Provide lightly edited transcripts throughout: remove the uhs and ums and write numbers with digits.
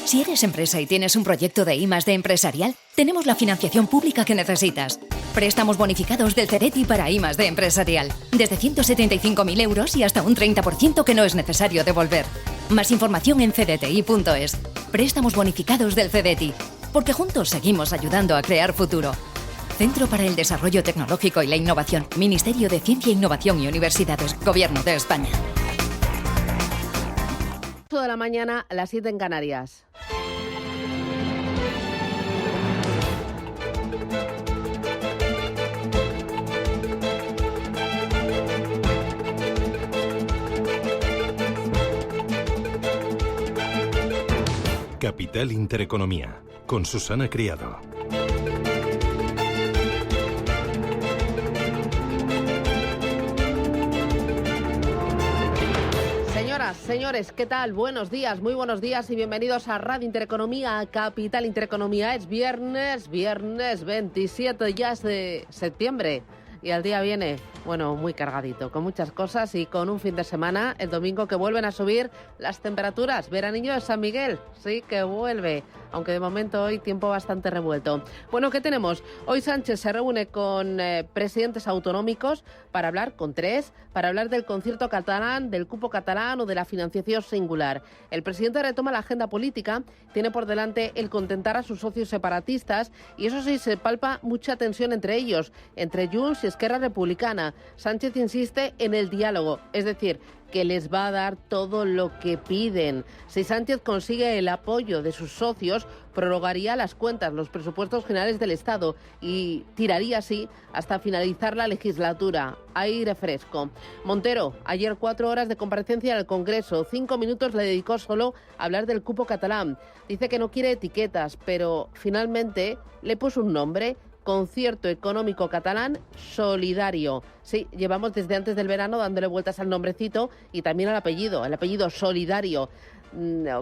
Si eres empresa y tienes un proyecto de I+D empresarial, tenemos la financiación pública que necesitas. Préstamos bonificados del CEDETI para I+D empresarial. Desde 175.000 euros y hasta un 30% que no es necesario devolver. Más información en cdti.es. Préstamos bonificados del CEDETI. Porque juntos seguimos ayudando a crear futuro. Centro para el Desarrollo Tecnológico y la Innovación. Ministerio de Ciencia, Innovación y Universidades. Gobierno de España. 8 de la mañana, a las 7 en Canarias. Capital Intereconomía, con Susana Criado. Señores, ¿qué tal? Buenos días, muy buenos días y bienvenidos a Radio Intereconomía, a Capital Intereconomía. Es viernes 27 ya es de septiembre y el día viene, bueno, muy cargadito, con muchas cosas y con un fin de semana, el domingo, que vuelven a subir las temperaturas. Veranillo de San Miguel, sí que vuelve, aunque de momento hoy tiempo bastante revuelto. Bueno, ¿qué tenemos? Hoy Sánchez se reúne con presidentes autonómicos para hablar, con tres, para hablar del concierto catalán, del cupo catalán o de la financiación singular. El presidente retoma la agenda política, tiene por delante el contentar a sus socios separatistas y eso sí, se palpa mucha tensión entre ellos, entre Junts y Esquerra Republicana. Sánchez insiste en el diálogo, es decir, que les va a dar todo lo que piden. Si Sánchez consigue el apoyo de sus socios, prorrogaría las cuentas, los presupuestos generales del Estado y tiraría así hasta finalizar la legislatura. Aire fresco. Montero, ayer 4 horas de comparecencia en el Congreso, 5 minutos le dedicó solo a hablar del cupo catalán. Dice que no quiere etiquetas, pero finalmente le puso un nombre: Concierto Económico Catalán Solidario. Sí, llevamos desde antes del verano dándole vueltas al nombrecito y también al apellido, el apellido Solidario.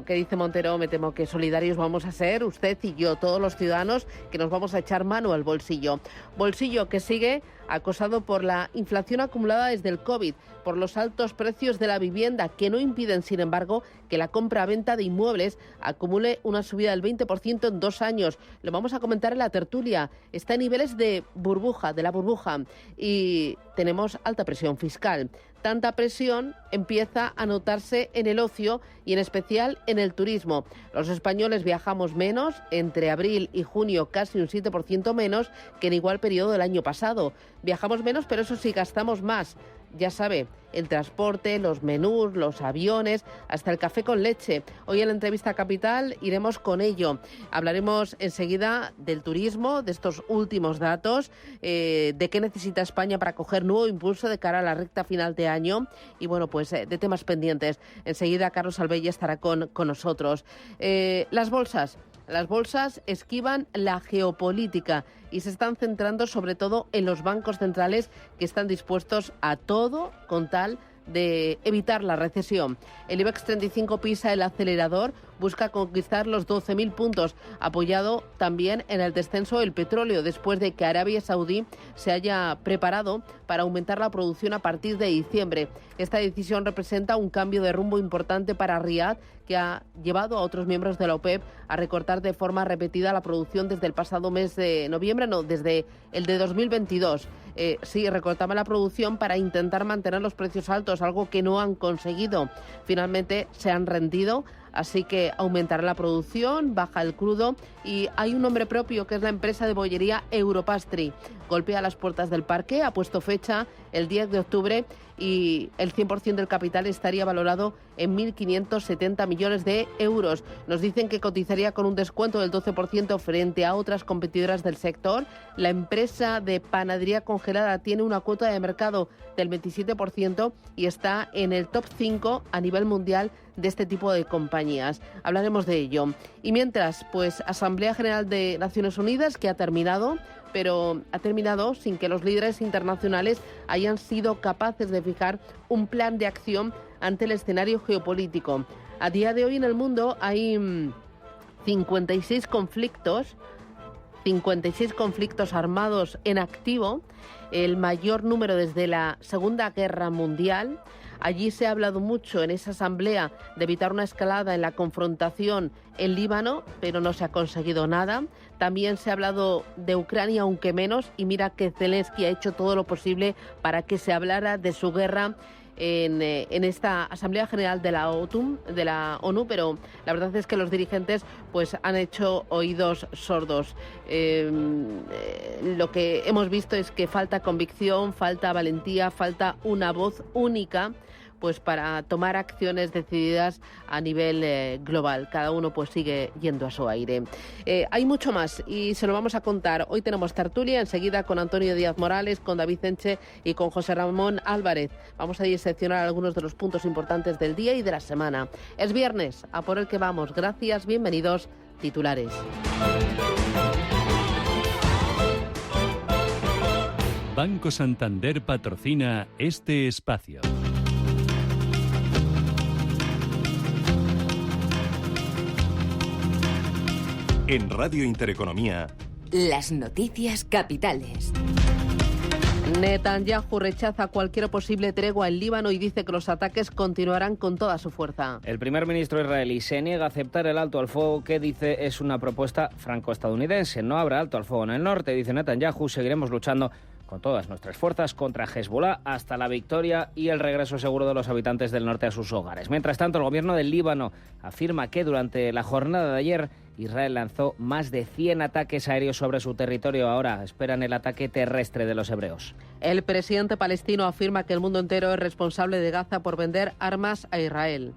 ¿Qué dice Montero? Me temo que solidarios vamos a ser usted y yo, todos los ciudadanos, que nos vamos a echar mano al bolsillo. Bolsillo que sigue acosado por la inflación acumulada desde el COVID, por los altos precios de la vivienda, que no impiden, sin embargo, que la compra-venta de inmuebles acumule una subida del 20% en 2 años. Lo vamos a comentar en la tertulia. Está en niveles de burbuja, de la burbuja, y tenemos alta presión fiscal. Tanta presión empieza a notarse en el ocio y en especial en el turismo. Los españoles viajamos menos, entre abril y junio casi un 7% menos que en igual periodo del año pasado. Viajamos menos, pero eso sí, gastamos más. Ya sabe, el transporte, los menús, los aviones, hasta el café con leche. Hoy en la entrevista Capital iremos con ello. Hablaremos enseguida del turismo, de estos últimos datos, de qué necesita España para coger nuevo impulso de cara a la recta final de año y, bueno, pues de temas pendientes. Enseguida Carlos Albella estará con nosotros. Las bolsas esquivan la geopolítica y se están centrando sobre todo en los bancos centrales, que están dispuestos a todo con tal de evitar la recesión. El IBEX 35 pisa el acelerador, busca conquistar los 12.000 puntos, apoyado también en el descenso del petróleo, después de que Arabia Saudí se haya preparado para aumentar la producción a partir de diciembre. Esta decisión representa un cambio de rumbo importante para Riad, que ha llevado a otros miembros de la OPEP a recortar de forma repetida la producción desde el pasado mes de noviembre, desde el de 2022. Sí, recortaban la producción para intentar mantener los precios altos, algo que no han conseguido. Finalmente se han rendido, así que aumentará la producción, baja el crudo y hay un nombre propio, que es la empresa de bollería Europastry. Golpea las puertas del parque, ha puesto fecha el 10 de octubre y el 100% del capital estaría valorado en 1.570 millones de euros. Nos dicen que cotizaría con un descuento del 12% frente a otras competidoras del sector. La empresa de panadería congelada tiene una cuota de mercado del 27% y está en el top 5 a nivel mundial de este tipo de compañías. Hablaremos de ello. Y mientras, pues Asamblea General de Naciones Unidas, que ha terminado, pero ha terminado sin que los líderes internacionales hayan sido capaces de fijar un plan de acción ante el escenario geopolítico. A día de hoy en el mundo hay 56 conflictos armados en activo, el mayor número desde la Segunda Guerra Mundial. Allí se ha hablado mucho en esa asamblea de evitar una escalada en la confrontación en Líbano, pero no se ha conseguido nada. También se ha hablado de Ucrania, aunque menos, y mira que Zelensky ha hecho todo lo posible para que se hablara de su guerra en esta Asamblea General de la ONU, pero la verdad es que los dirigentes pues han hecho oídos sordos. Lo que hemos visto es que falta convicción, falta valentía, falta una voz única pues para tomar acciones decididas a nivel global. Cada uno pues sigue yendo a su aire. Hay mucho más y se lo vamos a contar. Hoy tenemos tertulia enseguida con Antonio Díaz Morales, con David Enche y con José Ramón Álvarez. Vamos a diseccionar algunos de los puntos importantes del día y de la semana. Es viernes, a por el que vamos. Gracias, bienvenidos. Titulares. Banco Santander patrocina este espacio. En Radio Intereconomía, las noticias capitales. Netanyahu rechaza cualquier posible tregua en Líbano y dice que los ataques continuarán con toda su fuerza. El primer ministro israelí se niega a aceptar el alto al fuego que dice es una propuesta franco-estadounidense. No habrá alto al fuego en el norte, dice Netanyahu. Seguiremos luchando con todas nuestras fuerzas contra Hezbollah hasta la victoria y el regreso seguro de los habitantes del norte a sus hogares. Mientras tanto, el gobierno del Líbano afirma que durante la jornada de ayer Israel lanzó más de 100 ataques aéreos sobre su territorio. Ahora esperan el ataque terrestre de los hebreos. El presidente palestino afirma que el mundo entero es responsable de Gaza por vender armas a Israel.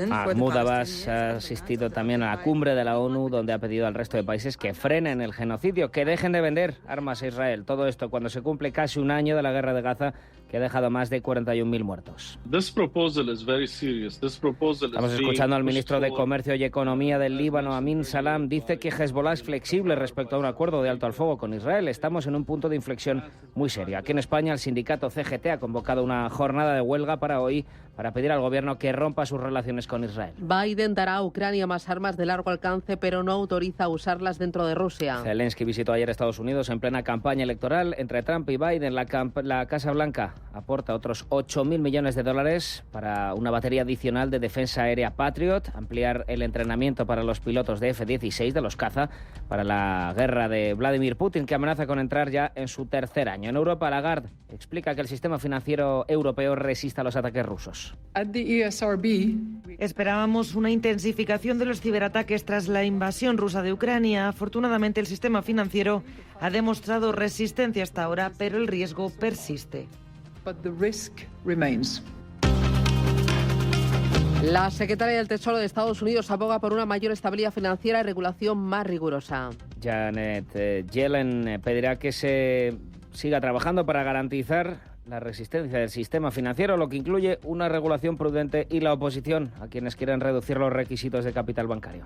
Mahmoud Abbas ha asistido también a la cumbre de la ONU, donde ha pedido al resto de países que frenen el genocidio, que dejen de vender armas a Israel. Todo esto cuando se cumple casi un año de la guerra de Gaza, que ha dejado más de 41.000 muertos. Estamos escuchando al ministro de Comercio y Economía del Líbano, Amin Salam. Dice que Hezbollah es flexible respecto a un acuerdo de alto al fuego con Israel. Estamos en un punto de inflexión muy serio. Aquí en España, el sindicato CGT ha convocado una jornada de huelga para hoy, para pedir al gobierno que rompa sus relaciones con Israel. Biden dará a Ucrania más armas de largo alcance, pero no autoriza usarlas dentro de Rusia. Zelensky visitó ayer Estados Unidos en plena campaña electoral entre Trump y Biden. La Casa Blanca aporta otros 8.000 millones de dólares para una batería adicional de defensa aérea Patriot, ampliar el entrenamiento para los pilotos de F-16 de los caza para la guerra de Vladimir Putin, que amenaza con entrar ya en su tercer año. En Europa, Lagarde explica que el sistema financiero europeo resiste a los ataques rusos. Esperábamos una intensificación de los ciberataques tras la invasión rusa de Ucrania. Afortunadamente, el sistema financiero ha demostrado resistencia hasta ahora, pero el riesgo persiste. La secretaria del Tesoro de Estados Unidos aboga por una mayor estabilidad financiera y regulación más rigurosa. Janet Yellen pedirá que se siga trabajando para garantizar la resistencia del sistema financiero, lo que incluye una regulación prudente y la oposición a quienes quieren reducir los requisitos de capital bancario.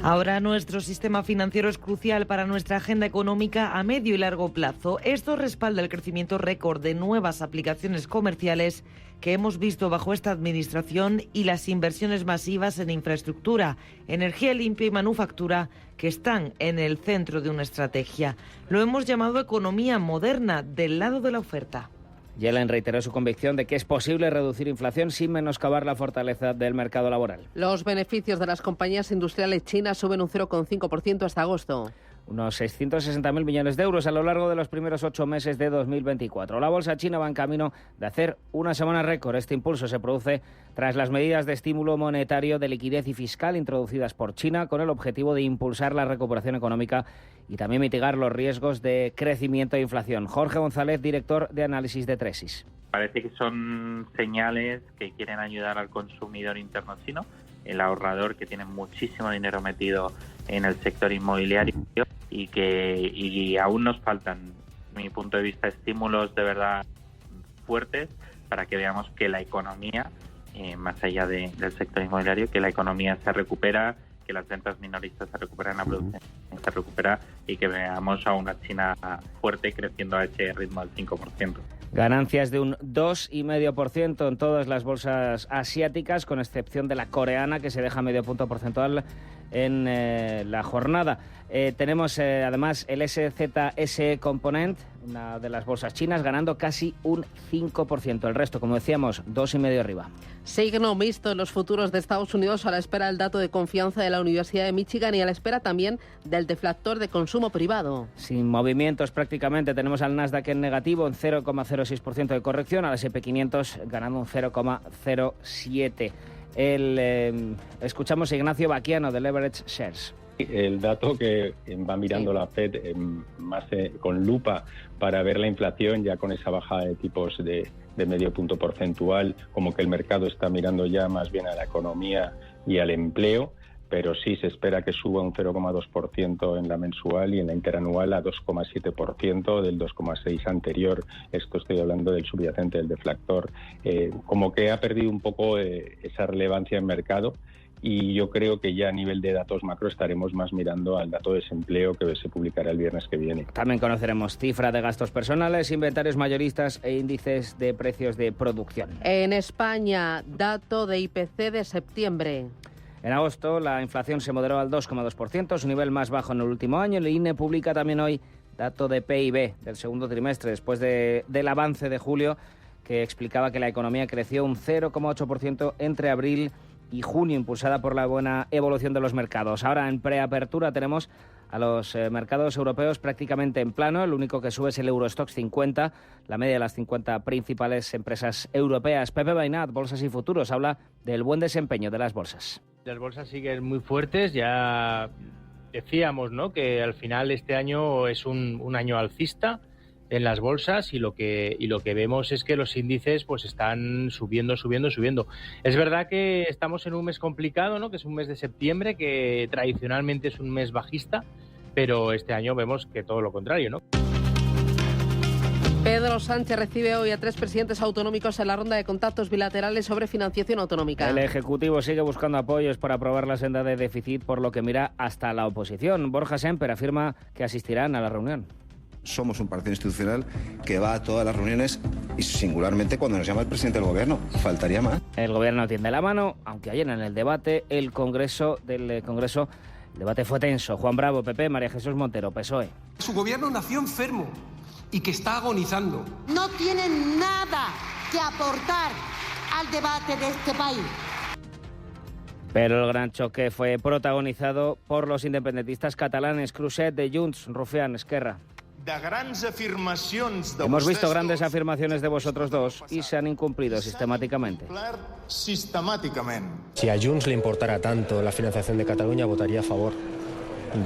Ahora nuestro sistema financiero es crucial para nuestra agenda económica a medio y largo plazo. Esto respalda el crecimiento récord de nuevas aplicaciones comerciales que hemos visto bajo esta administración y las inversiones masivas en infraestructura, energía limpia y manufactura que están en el centro de una estrategia. Lo hemos llamado economía moderna, del lado de la oferta. Yellen reiteró su convicción de que es posible reducir inflación sin menoscabar la fortaleza del mercado laboral. Los beneficios de las compañías industriales chinas suben un 0,5% hasta agosto. Unos 660.000 millones de euros a lo largo de los primeros 8 meses de 2024. La bolsa china va en camino de hacer una semana récord. Este impulso se produce tras las medidas de estímulo monetario, de liquidez y fiscal introducidas por China con el objetivo de impulsar la recuperación económica y también mitigar los riesgos de crecimiento e inflación. Jorge González, director de análisis de Tresis. Parece que son señales que quieren ayudar al consumidor interno chino, el ahorrador que tiene muchísimo dinero metido en el sector inmobiliario y aún nos faltan, desde mi punto de vista, estímulos de verdad fuertes para que veamos que la economía, más allá del sector inmobiliario, que la economía se recupera, que las ventas minoristas se recuperan, la producción se recupera y que veamos a una China fuerte creciendo a ese ritmo del 5%. Ganancias de un 2,5% en todas las bolsas asiáticas, con excepción de la coreana, que se deja medio punto porcentual en la jornada. Tenemos además el SZSE Component, una de las bolsas chinas, ganando casi un 5%. El resto, como decíamos, 2,5% arriba. Signo mixto en los futuros de Estados Unidos a la espera del dato de confianza de la Universidad de Michigan y a la espera también del deflactor de consumo privado. Sin movimientos prácticamente, tenemos al Nasdaq en negativo, en 0,06% de corrección, al S&P 500 ganando un 0,07%. Escuchamos a Ignacio Baquiano de Leverage Shares. El dato que va mirando la Fed más con lupa para ver la inflación, ya con esa bajada de tipos de medio punto porcentual, como que el mercado está mirando ya más bien a la economía y al empleo, pero sí se espera que suba un 0,2% en la mensual y en la interanual a 2,7% del 2,6% anterior. Esto estoy hablando del subyacente, del deflactor. Como que ha perdido un poco esa relevancia en mercado. Y yo creo que ya a nivel de datos macro estaremos más mirando al dato de desempleo que se publicará el viernes que viene. También conoceremos cifra de gastos personales, inventarios mayoristas e índices de precios de producción. En España, dato de IPC de septiembre. En agosto la inflación se moderó al 2,2%, su nivel más bajo en el último año. El INE publica también hoy dato de PIB del segundo trimestre, después del avance de julio que explicaba que la economía creció un 0,8% entre abril y junio, impulsada por la buena evolución de los mercados. Ahora, en preapertura, tenemos a los mercados europeos prácticamente en plano. El único que sube es el Eurostoxx 50, la media de las 50 principales empresas europeas. Pepe Bainat, Bolsas y Futuros, habla del buen desempeño de las bolsas. Las bolsas siguen muy fuertes. Ya decíamos, ¿no?, que al final este año es un año alcista en las bolsas y lo que vemos es que los índices pues están subiendo. Es verdad que estamos en un mes complicado, ¿no?, que es un mes de septiembre, que tradicionalmente es un mes bajista, pero este año vemos que todo lo contrario, ¿no? Pedro Sánchez recibe hoy a 3 presidentes autonómicos en la ronda de contactos bilaterales sobre financiación autonómica. El Ejecutivo sigue buscando apoyos para aprobar la senda de déficit, por lo que mira hasta la oposición. Borja Semper afirma que asistirán a la reunión. Somos un partido institucional que va a todas las reuniones y singularmente cuando nos llama el presidente del Gobierno. Faltaría más. El Gobierno tiende la mano, aunque ayer en el debate el debate fue tenso. Juan Bravo, PP, María Jesús Montero, PSOE. Su Gobierno nació enfermo y que está agonizando. No tienen nada que aportar al debate de este país. Pero el gran choque fue protagonizado por los independentistas catalanes. Cruzet, de Junts, Rufián, Esquerra. Hemos visto grandes afirmaciones de vosotros dos y se han incumplido sistemáticamente. Si a Junts le importara tanto la financiación de Cataluña, votaría a favor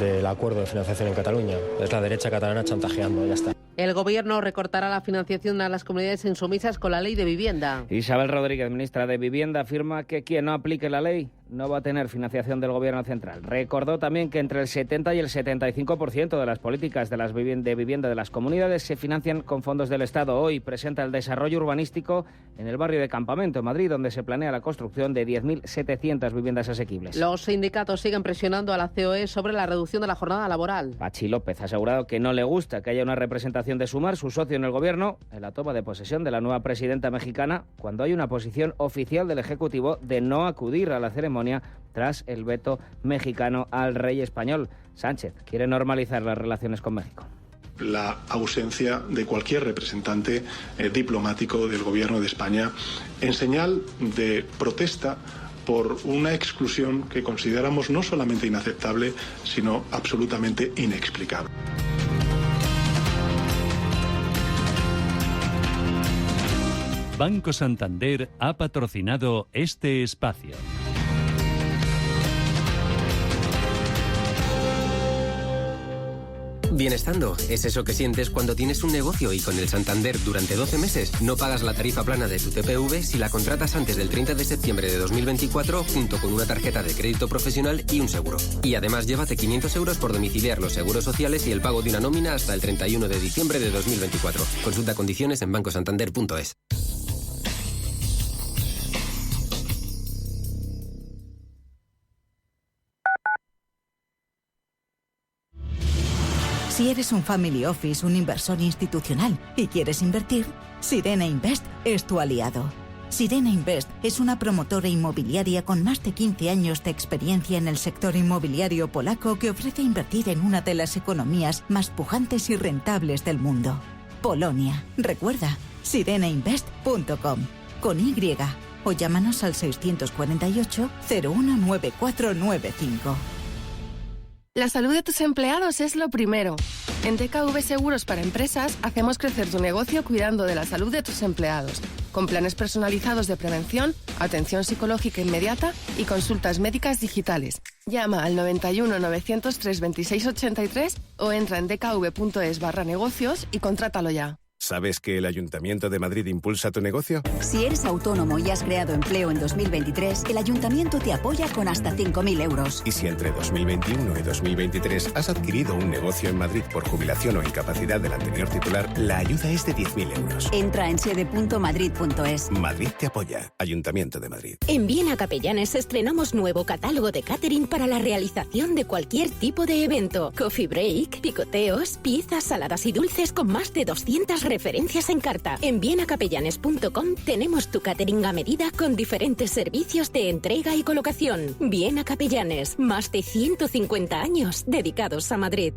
del acuerdo de financiación en Cataluña. Es la derecha catalana chantajeando, ya está. El Gobierno recortará la financiación a las comunidades insumisas con la ley de vivienda. Isabel Rodríguez, ministra de Vivienda, afirma que quien no aplique la ley no va a tener financiación del Gobierno central. Recordó también que entre el 70 y el 75% de las políticas de vivienda de las comunidades se financian con fondos del Estado. Hoy presenta el desarrollo urbanístico en el barrio de Campamento, en Madrid, donde se planea la construcción de 10.700 viviendas asequibles. Los sindicatos siguen presionando a la COE sobre la reducción de la jornada laboral. Pachi López ha asegurado que no le gusta que haya una representación de Sumar, su socio en el Gobierno, en la toma de posesión de la nueva presidenta mexicana, cuando hay una posición oficial del Ejecutivo de no acudir a la ceremonia tras el veto mexicano al rey español. Sánchez quiere normalizar las relaciones con México. La ausencia de cualquier representante diplomático del Gobierno de España en señal de protesta por una exclusión que consideramos no solamente inaceptable, sino absolutamente inexplicable. Banco Santander ha patrocinado este espacio. Bienestando es eso que sientes cuando tienes un negocio y con el Santander durante 12 meses no pagas la tarifa plana de tu TPV si la contratas antes del 30 de septiembre de 2024 junto con una tarjeta de crédito profesional y un seguro. Y además llévate 500 euros por domiciliar los seguros sociales y el pago de una nómina hasta el 31 de diciembre de 2024. Consulta condiciones en bancosantander.es. Si eres un family office, un inversor institucional y quieres invertir, Sirena Invest es tu aliado. Sirena Invest es una promotora inmobiliaria con más de 15 años de experiencia en el sector inmobiliario polaco que ofrece invertir en una de las economías más pujantes y rentables del mundo. Polonia. Recuerda, sirenainvest.com con Y o llámanos al 648 019495. La salud de tus empleados es lo primero. En DKV Seguros para Empresas hacemos crecer tu negocio cuidando de la salud de tus empleados, con planes personalizados de prevención, atención psicológica inmediata y consultas médicas digitales. Llama al 91 903 26 83 o entra en dkv.es/negocios y contrátalo ya. ¿Sabes que el Ayuntamiento de Madrid impulsa tu negocio? Si eres autónomo y has creado empleo en 2023, el Ayuntamiento te apoya con hasta 5.000 euros. Y si entre 2021 y 2023 has adquirido un negocio en Madrid por jubilación o incapacidad del anterior titular, la ayuda es de 10.000 euros. Entra en sede.madrid.es. Madrid te apoya. Ayuntamiento de Madrid. En Viena Capellanes estrenamos nuevo catálogo de catering para la realización de cualquier tipo de evento. Coffee break, picoteos, pizzas, saladas y dulces con más de 200 referencias en carta. En vienacapellanes.com tenemos tu catering a medida con diferentes servicios de entrega y colocación. Viena Capellanes, más de 150 años dedicados a Madrid.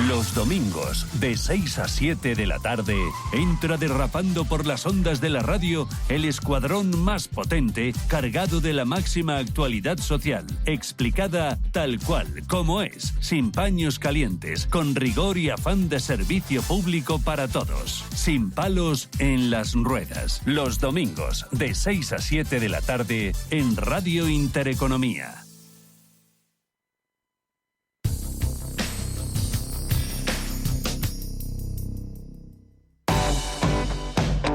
Los domingos, de 6 a 7 de la tarde, entra derrapando por las ondas de la radio el escuadrón más potente, cargado de la máxima actualidad social, explicada tal cual, como es, sin paños calientes, con rigor y afán de servicio público para todos, sin palos en las ruedas. Los domingos, de 6 a 7 de la tarde, en Radio Intereconomía.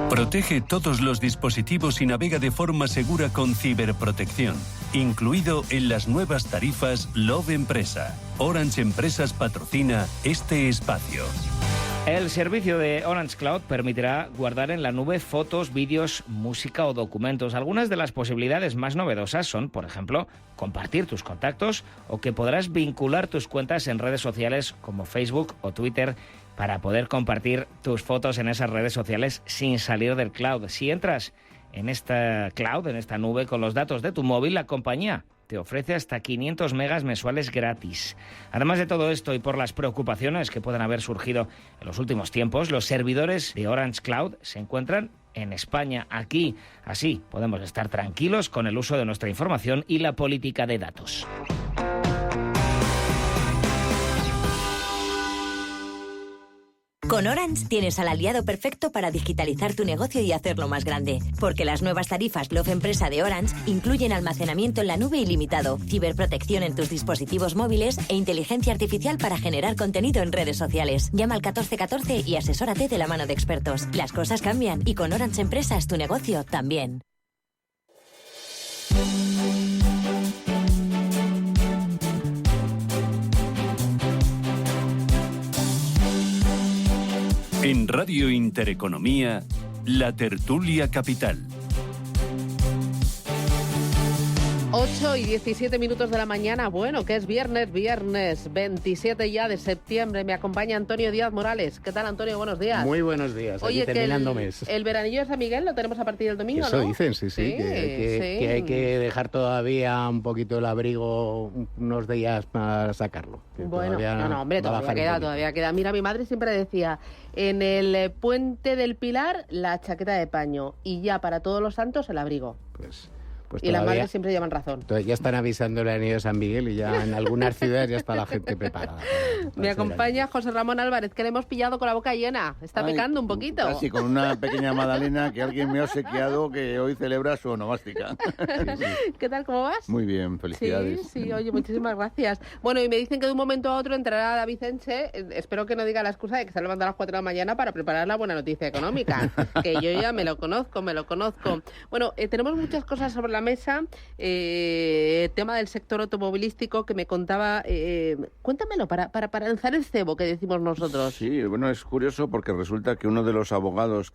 Protege todos los dispositivos y navega de forma segura con ciberprotección, incluido en las nuevas tarifas Love Empresa. Orange Empresas patrocina este espacio. El servicio de Orange Cloud permitirá guardar en la nube fotos, vídeos, música o documentos. Algunas de las posibilidades más novedosas son, por ejemplo, compartir tus contactos o que podrás vincular tus cuentas en redes sociales como Facebook o Twitter para poder compartir tus fotos en esas redes sociales sin salir del cloud. Si entras en esta cloud, en esta nube, con los datos de tu móvil, la compañía te ofrece hasta 500 megas mensuales gratis. Además de todo esto y por las preocupaciones que puedan haber surgido en los últimos tiempos, los servidores de Orange Cloud se encuentran en España, aquí. Así podemos estar tranquilos con el uso de nuestra información y la política de datos. Con Orange tienes al aliado perfecto para digitalizar tu negocio y hacerlo más grande. Porque las nuevas tarifas Love Empresa de Orange incluyen almacenamiento en la nube ilimitado, ciberprotección en tus dispositivos móviles e inteligencia artificial para generar contenido en redes sociales. Llama al 1414 y asesórate de la mano de expertos. Las cosas cambian y con Orange Empresas tu negocio también. En Radio Intereconomía, La Tertulia Capital. 8 y 17 minutos de la mañana. Bueno, que es viernes 27 ya de septiembre. Me acompaña Antonio Díaz Morales. ¿Qué tal, Antonio? Buenos días. Muy buenos días. Oye, aquí terminando mes. El veranillo de San Miguel lo tenemos a partir del domingo, Eso ¿no? dicen, sí. Que hay que dejar todavía un poquito el abrigo unos días para sacarlo. Bueno, no, hombre, todavía queda. Mira, mi madre siempre decía, en el puente del Pilar, la chaqueta de paño y ya para todos los santos el abrigo. Pues y las madres siempre llevan razón. Entonces ya están avisando el anillo de San Miguel y ya en algunas ciudades ya está la gente preparada. Me acompaña José Ramón Álvarez, que le hemos pillado con la boca llena. Está pecando un poquito. Casi con una pequeña magdalena que alguien me ha obsequiado que hoy celebra su onomástica. ¿Qué tal, cómo vas? Muy bien, felicidades. Sí, oye, muchísimas gracias. Bueno, y me dicen que de un momento a otro entrará David Enche. Espero que no diga la excusa de que se levanta a las 4 de la mañana para preparar la buena noticia económica, que yo ya me lo conozco. Bueno, tenemos muchas cosas sobre la mesa. Tema del sector automovilístico que me contaba. Cuéntamelo para lanzar el cebo que decimos nosotros. Sí, bueno, es curioso porque resulta que uno de los abogados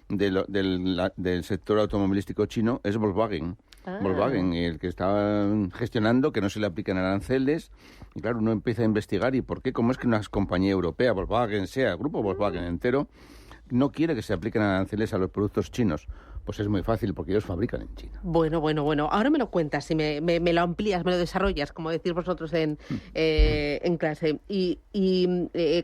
del sector automovilístico chino es Volkswagen. Volkswagen, el que está gestionando que no se le apliquen aranceles. Y claro, uno empieza a investigar y por qué, cómo es que una compañía europea, Volkswagen, el grupo Volkswagen entero, no quiere que se apliquen aranceles a los productos chinos. Pues es muy fácil, porque ellos fabrican en China. Bueno. Ahora me lo cuentas, si me lo amplías, me lo desarrollas, como decís vosotros en clase. Y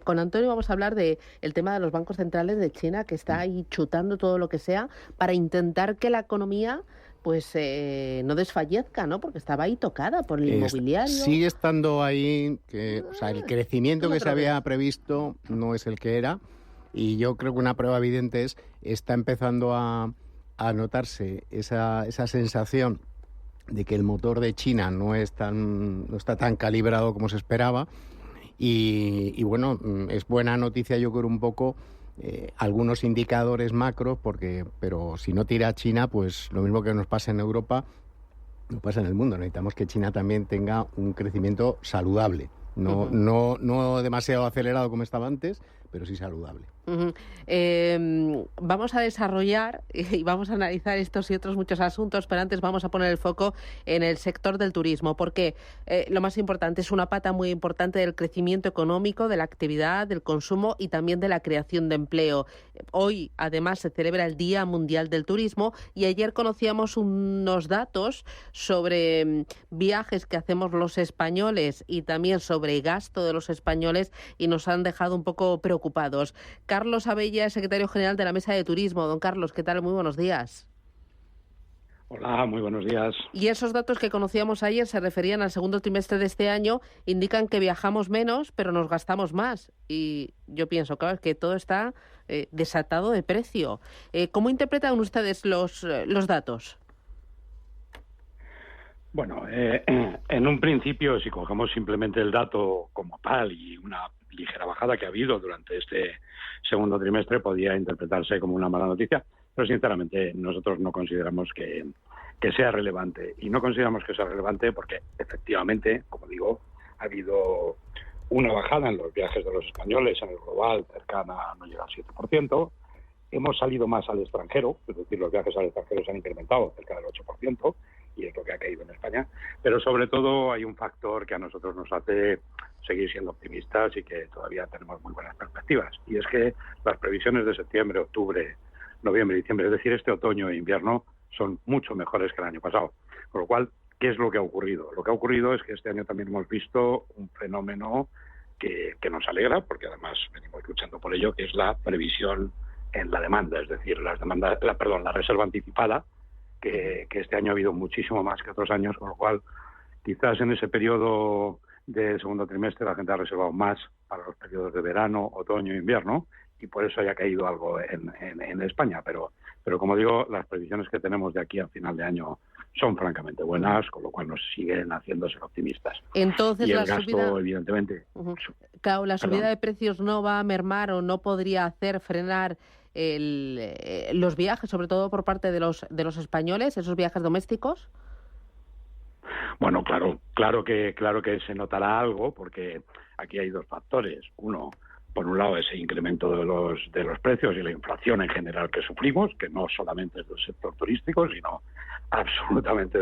con Antonio vamos a hablar del tema de los bancos centrales de China, que está ahí chutando todo lo que sea para intentar que la economía pues no desfallezca, ¿no? Porque estaba ahí tocada por el inmobiliario. Sigue estando ahí, el crecimiento que se había previsto no es el que era, y yo creo que una prueba evidente está empezando a notarse esa sensación de que el motor de China no está tan calibrado como se esperaba, y bueno, es buena noticia, yo creo, un poco algunos indicadores macro, pero si no tira China, pues lo mismo que nos pasa en Europa, nos pasa en el mundo. Necesitamos que China también tenga un crecimiento saludable, no demasiado acelerado como estaba antes, pero sí saludable. Vamos a desarrollar y vamos a analizar estos y otros muchos asuntos, pero antes vamos a poner el foco en el sector del turismo, porque lo más importante, es una pata muy importante del crecimiento económico, de la actividad, del consumo y también de la creación de empleo. Hoy, además, se celebra el Día Mundial del Turismo, y ayer conocíamos unos datos sobre viajes que hacemos los españoles y también sobre gasto de los españoles, y nos han dejado un poco preocupados. Carlos Abella es secretario general de la Mesa de Turismo. Don Carlos, ¿qué tal? Muy buenos días. Hola, muy buenos días. Y esos datos que conocíamos ayer se referían al segundo trimestre de este año, indican que viajamos menos, pero nos gastamos más. Y yo pienso, claro, que todo está desatado de precio. ¿Cómo interpretan ustedes los datos? Bueno, en un principio, si cogemos simplemente el dato como tal y una ligera bajada que ha habido durante este segundo trimestre, podía interpretarse como una mala noticia, pero sinceramente nosotros no consideramos que sea relevante. Y no consideramos que sea relevante porque efectivamente, como digo, ha habido una bajada en los viajes de los españoles en el global cercana a no llegar al 7%. Hemos salido más al extranjero, es decir, los viajes al extranjero se han incrementado cerca del 8%, y es lo que ha caído en España. Pero sobre todo hay un factor que a nosotros nos hace seguir siendo optimistas y que todavía tenemos muy buenas perspectivas. Y es que las previsiones de septiembre, octubre, noviembre, diciembre, es decir, este otoño e invierno, son mucho mejores que el año pasado. Con lo cual, ¿qué es lo que ha ocurrido? Lo que ha ocurrido es que este año también hemos visto un fenómeno que nos alegra, porque además venimos luchando por ello, que es la previsión en la demanda, es decir, la reserva anticipada, que este año ha habido muchísimo más que otros años, con lo cual quizás en ese periodo del segundo trimestre la gente ha reservado más para los periodos de verano, otoño e invierno, y por eso haya caído algo en España. Pero como digo, las previsiones que tenemos de aquí a final de año son francamente buenas, con lo cual nos siguen haciendo ser optimistas. Entonces, y el la gasto, subida, evidentemente... Claro, la subida de precios no va a mermar o no podría hacer frenar los viajes, sobre todo por parte de los españoles, esos viajes domésticos. Bueno, claro que se notará algo, porque aquí hay dos factores. Uno, por un lado, ese incremento de los precios y la inflación en general que sufrimos, que no solamente es del sector turístico, sino absolutamente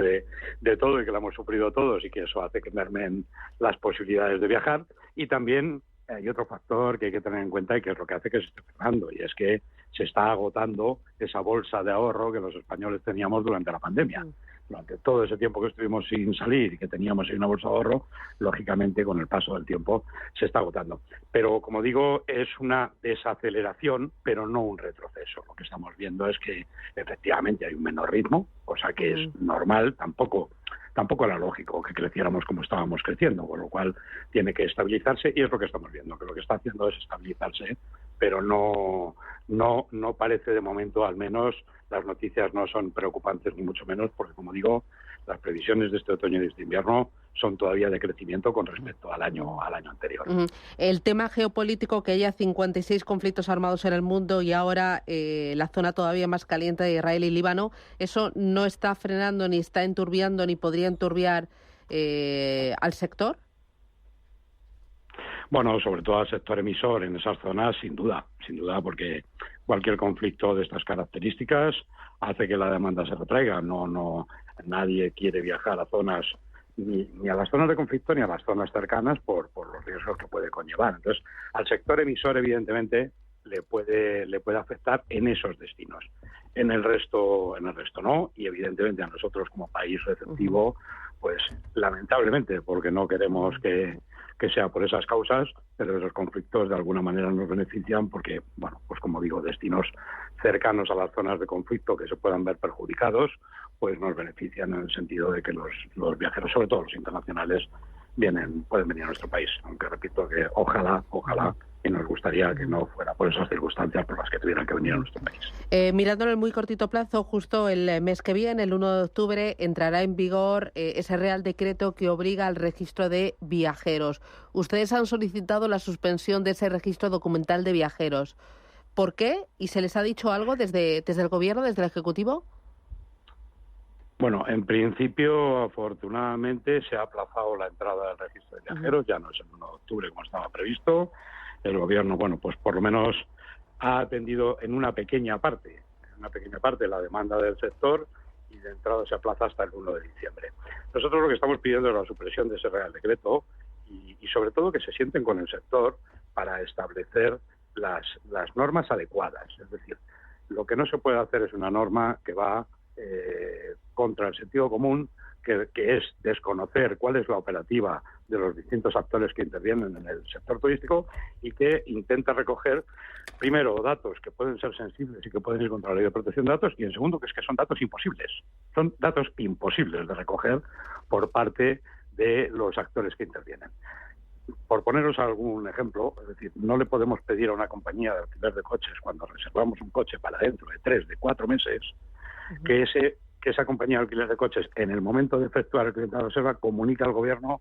de todo, y que lo hemos sufrido todos, y que eso hace que mermen las posibilidades de viajar. Y también hay otro factor que hay que tener en cuenta, y que es lo que hace que se esté frenando, y es que se está agotando esa bolsa de ahorro que los españoles teníamos durante la pandemia. Durante todo ese tiempo que estuvimos sin salir y que teníamos ahí una bolsa de ahorro, lógicamente con el paso del tiempo se está agotando. Pero como digo, es una desaceleración, pero no un retroceso. Lo que estamos viendo es que efectivamente hay un menor ritmo, cosa que es normal, tampoco era lógico que creciéramos como estábamos creciendo, con lo cual tiene que estabilizarse, y es lo que estamos viendo, que lo que está haciendo es estabilizarse, pero no parece de momento, al menos las noticias no son preocupantes ni mucho menos, porque como digo, las previsiones de este otoño y de este invierno son todavía de crecimiento con respecto al año anterior. El tema geopolítico, que haya 56 conflictos armados en el mundo y ahora la zona todavía más caliente de Israel y Líbano, ¿eso no está frenando, ni está enturbiando, ni podría enturbiar al sector? Bueno, sobre todo al sector emisor en esas zonas, sin duda, porque cualquier conflicto de estas características hace que la demanda se retraiga. Nadie quiere viajar a zonas, ni a las zonas de conflicto ni a las zonas cercanas por los riesgos que puede conllevar. Entonces, al sector emisor, evidentemente, le puede afectar en esos destinos. En el resto no, y evidentemente a nosotros como país receptivo, pues lamentablemente, porque no queremos que sea por esas causas, pero esos conflictos de alguna manera nos benefician porque, bueno, pues como digo, destinos cercanos a las zonas de conflicto que se puedan ver perjudicados, pues nos benefician en el sentido de que los viajeros, sobre todo los internacionales, pueden venir a nuestro país, aunque repito que ojalá, y nos gustaría que no fuera por esas circunstancias por las que tuvieran que venir a nuestro país. Mirándolo en muy cortito plazo, justo el mes que viene, el 1 de octubre, entrará en vigor ese Real Decreto que obliga al registro de viajeros. Ustedes han solicitado la suspensión de ese registro documental de viajeros. ¿Por qué? ¿Y se les ha dicho algo desde el Gobierno, desde el Ejecutivo? Bueno, en principio, afortunadamente, se ha aplazado la entrada del registro de viajeros, ya no es el 1 de octubre como estaba previsto. El Gobierno, bueno, pues por lo menos ha atendido en una pequeña parte la demanda del sector y de entrada se aplaza hasta el 1 de diciembre. Nosotros lo que estamos pidiendo es la supresión de ese Real Decreto y sobre todo que se sienten con el sector para establecer las normas adecuadas. Es decir, lo que no se puede hacer es una norma que va contra el sentido común, que es desconocer cuál es la operativa de los distintos actores que intervienen en el sector turístico y que intenta recoger, primero, datos que pueden ser sensibles y que pueden ir contra la ley de protección de datos, y en segundo, que son datos imposibles. Son datos imposibles de recoger por parte de los actores que intervienen. Por poneros algún ejemplo, es decir, no le podemos pedir a una compañía de alquiler de coches, cuando reservamos un coche para dentro de 3, de 4 meses, que esa compañía de alquiler de coches, en el momento de efectuar el cliente de reserva, comunica al Gobierno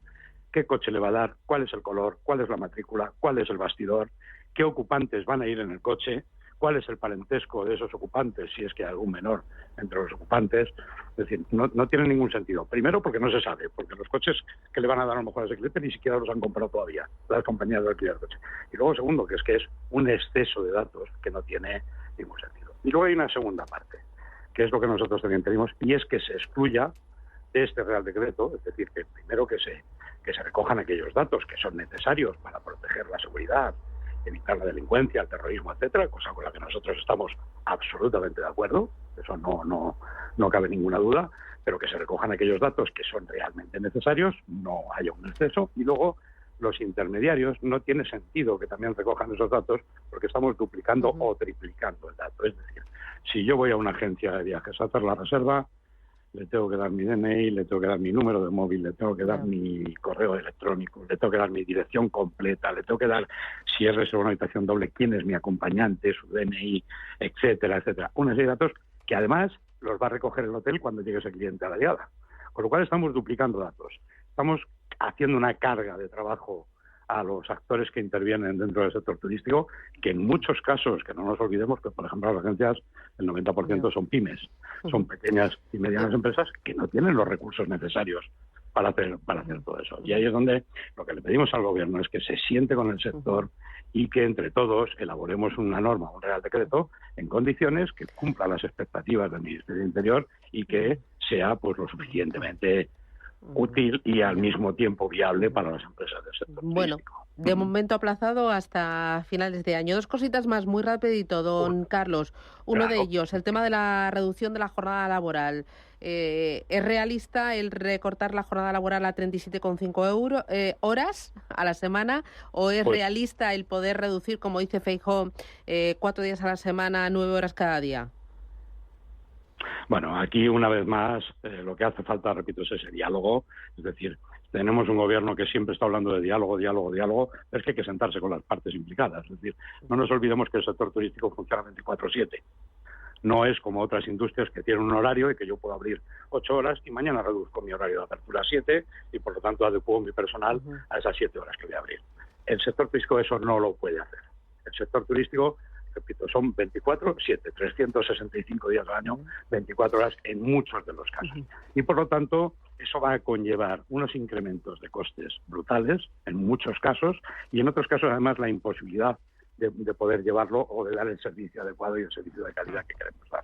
qué coche le va a dar, cuál es el color, cuál es la matrícula, cuál es el bastidor, qué ocupantes van a ir en el coche, cuál es el parentesco de esos ocupantes, si es que hay algún menor entre los ocupantes. Es decir, no tiene ningún sentido. Primero, porque no se sabe, porque los coches que le van a dar a lo mejor a ese cliente ni siquiera los han comprado todavía las compañías de alquiler de coche. Y luego, segundo, que es un exceso de datos que no tiene ningún sentido. Y luego hay una segunda parte, que es lo que nosotros también pedimos, y es que se excluya de este Real Decreto, es decir, que primero que se recojan aquellos datos que son necesarios para proteger la seguridad, evitar la delincuencia, el terrorismo, etcétera, cosa con la que nosotros estamos absolutamente de acuerdo, eso no cabe ninguna duda, pero que se recojan aquellos datos que son realmente necesarios, no haya un exceso, y luego los intermediarios no tiene sentido que también recojan esos datos porque estamos duplicando o triplicando el dato. Es decir, si yo voy a una agencia de viajes a hacer la reserva, le tengo que dar mi DNI, le tengo que dar mi número de móvil, le tengo que dar mi correo electrónico, le tengo que dar mi dirección completa, le tengo que dar, si es reserva una habitación doble, quién es mi acompañante, su DNI, etcétera, etcétera. Una serie de datos que además los va a recoger el hotel cuando llegue ese cliente a la llegada. Con lo cual estamos duplicando datos. Estamos haciendo una carga de trabajo a los actores que intervienen dentro del sector turístico, que en muchos casos, que no nos olvidemos que, por ejemplo, las agencias, el 90% son pymes, son pequeñas y medianas empresas que no tienen los recursos necesarios para hacer todo eso. Y ahí es donde lo que le pedimos al Gobierno es que se siente con el sector y que entre todos elaboremos una norma, un Real Decreto, en condiciones que cumpla las expectativas del Ministerio del Interior y que sea pues lo suficientemente útil y al mismo tiempo viable para las empresas del sector turístico. De momento aplazado hasta finales de año. Dos cositas más, muy rapidito, don Carlos. Uno de ellos, el tema de la reducción de la jornada laboral. ¿Es realista el recortar la jornada laboral a 37,5 horas a la semana? ¿O es realista el poder reducir, como dice Feijóo, 4 días a la semana, 9 horas cada día? Bueno, aquí una vez más lo que hace falta, repito, es ese diálogo. Es decir, tenemos un Gobierno que siempre está hablando de diálogo, es que hay que sentarse con las partes implicadas. Es decir, no nos olvidemos que el sector turístico funciona 24/7. No es como otras industrias que tienen un horario y que yo puedo abrir 8 horas y mañana reduzco mi horario de apertura a 7 y por lo tanto adecuo mi personal a esas 7 horas que voy a abrir. El sector turístico eso no lo puede hacer. El sector turístico, repito, son 24/7, 365 días al año, 24 horas en muchos de los casos. Y por lo tanto, eso va a conllevar unos incrementos de costes brutales en muchos casos y en otros casos además la imposibilidad de poder llevarlo o de dar el servicio adecuado y el servicio de calidad que queremos dar.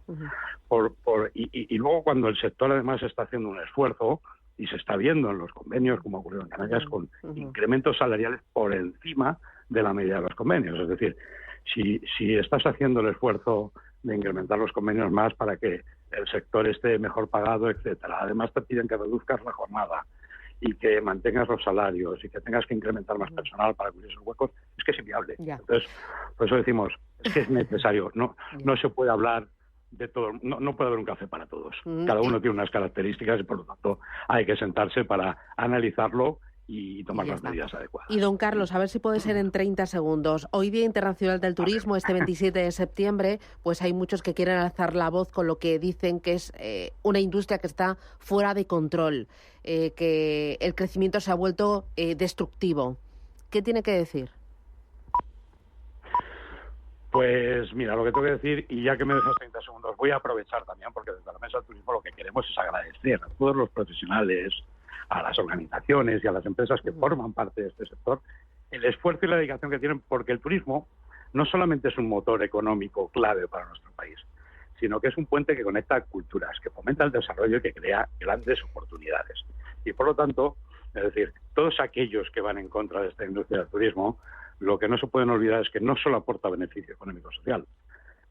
Y luego cuando el sector además está haciendo un esfuerzo y se está viendo en los convenios, como ocurrió en Canarias, con incrementos salariales por encima de la media de los convenios. Es decir, si estás haciendo el esfuerzo de incrementar los convenios más para que el sector esté mejor pagado, etcétera. Además te piden que reduzcas la jornada y que mantengas los salarios y que tengas que incrementar más personal para cubrir esos huecos, es que es inviable. Entonces, por eso decimos, es que es necesario. No se puede hablar de todo, no puede haber un café para todos. Cada uno tiene unas características y por lo tanto hay que sentarse para analizarlo y tomar las medidas adecuadas. Y don Carlos, a ver si puede ser en 30 segundos. Hoy Día Internacional del Turismo, este 27 de septiembre, pues hay muchos que quieren alzar la voz con lo que dicen que es una industria que está fuera de control, que el crecimiento se ha vuelto destructivo. ¿Qué tiene que decir? Pues mira, lo que tengo que decir, y ya que me dejas 30 segundos, voy a aprovechar también, porque desde la Mesa del Turismo lo que queremos es agradecer a todos los profesionales, a las organizaciones y a las empresas que forman parte de este sector, el esfuerzo y la dedicación que tienen, porque el turismo no solamente es un motor económico clave para nuestro país, sino que es un puente que conecta culturas, que fomenta el desarrollo y que crea grandes oportunidades. Y por lo tanto, es decir, todos aquellos que van en contra de esta industria del turismo, lo que no se pueden olvidar es que no solo aporta beneficio económico-social,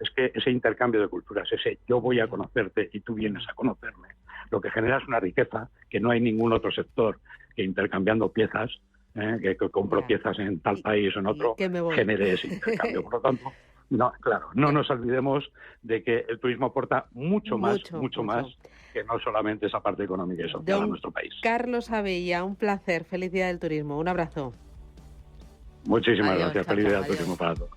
es que ese intercambio de culturas, ese yo voy a conocerte y tú vienes a conocerme, lo que genera es una riqueza que no hay ningún otro sector que intercambiando piezas, que compro piezas en tal país o en otro, genere ese intercambio. Por lo tanto, no nos olvidemos de que el turismo aporta mucho más que no solamente esa parte económica y social a nuestro país. Carlos Abella, un placer. Feliz Día del Turismo. Un abrazo. Muchísimas gracias. Feliz Día del Turismo para todos.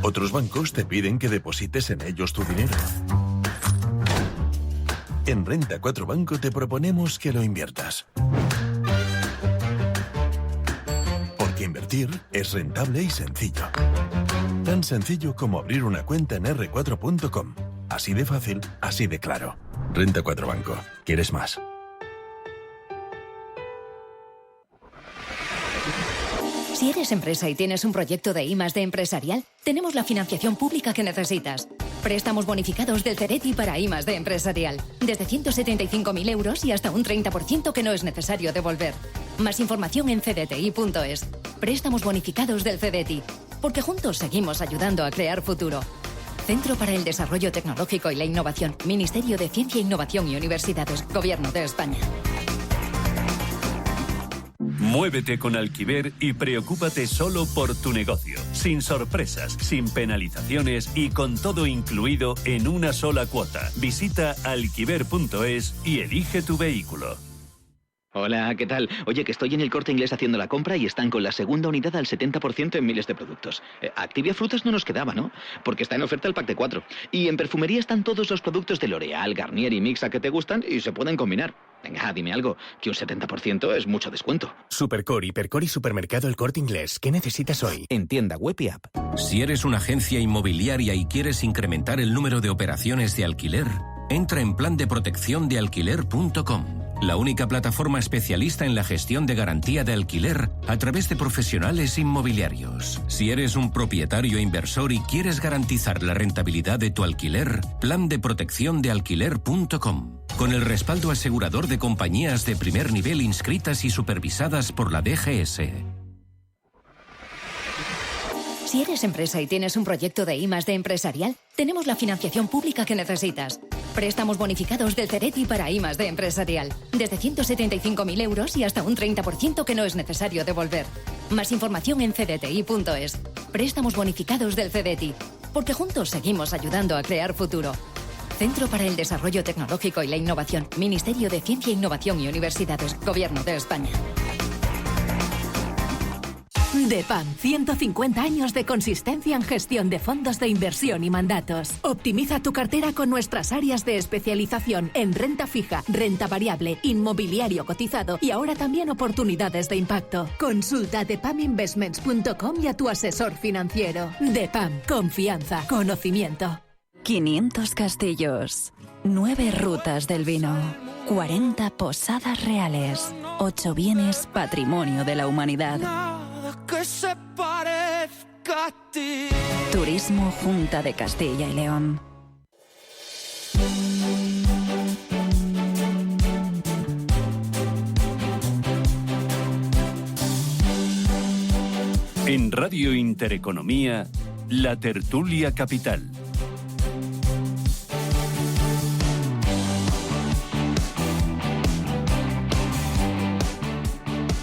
Otros bancos te piden que deposites en ellos tu dinero. En Renta 4 Banco te proponemos que lo inviertas. Porque invertir es rentable y sencillo. Tan sencillo como abrir una cuenta en r4.com. Así de fácil, así de claro. Renta 4 Banco. ¿Quieres más? Si eres empresa y tienes un proyecto de I+D empresarial, tenemos la financiación pública que necesitas. Préstamos bonificados del CEDETI para I+D empresarial. Desde 175.000 euros y hasta un 30% que no es necesario devolver. Más información en cdti.es. Préstamos bonificados del CEDETI. Porque juntos seguimos ayudando a crear futuro. Centro para el Desarrollo Tecnológico y la Innovación. Ministerio de Ciencia, Innovación y Universidades. Gobierno de España. Muévete con Alquiver y preocúpate solo por tu negocio, sin sorpresas, sin penalizaciones y con todo incluido en una sola cuota. Visita alquiver.es y elige tu vehículo. Hola, ¿qué tal? Oye, que estoy en el Corte Inglés haciendo la compra y están con la segunda unidad al 70% en miles de productos. Activia Frutas no nos quedaba, ¿no? Porque está en oferta el pack de 4. Y en perfumería están todos los productos de L'Oréal, Garnier y Mixa que te gustan y se pueden combinar. Venga, dime algo, que un 70% es mucho descuento. Supercore, Hipercore y Supermercado El Corte Inglés. ¿Qué necesitas hoy? En tienda web y app. Si eres una agencia inmobiliaria y quieres incrementar el número de operaciones de alquiler, entra en plandeprotecciondealquiler.com. La única plataforma especialista en la gestión de garantía de alquiler a través de profesionales inmobiliarios. Si eres un propietario e inversor y quieres garantizar la rentabilidad de tu alquiler, plandeprotecciondealquiler.com. Con el respaldo asegurador de compañías de primer nivel inscritas y supervisadas por la DGS. Si eres empresa y tienes un proyecto de I+D empresarial, tenemos la financiación pública que necesitas. Préstamos bonificados del CEDETI para I+D empresarial. Desde 175.000 euros y hasta un 30% que no es necesario devolver. Más información en cdti.es. Préstamos bonificados del CEDETI. Porque juntos seguimos ayudando a crear futuro. Centro para el Desarrollo Tecnológico y la Innovación. Ministerio de Ciencia, Innovación y Universidades. Gobierno de España. DEPAM, 150 años de consistencia en gestión de fondos de inversión y mandatos. Optimiza tu cartera con nuestras áreas de especialización en renta fija, renta variable, inmobiliario cotizado y ahora también oportunidades de impacto. Consulta depaminvestments.com y a tu asesor financiero. DEPAM, confianza, conocimiento. 500 castillos, 9 rutas del vino, 40 posadas reales, 8 bienes patrimonio de la humanidad. Que se parezca a ti. Turismo Junta de Castilla y León. En Radio Intereconomía, La Tertulia Capital.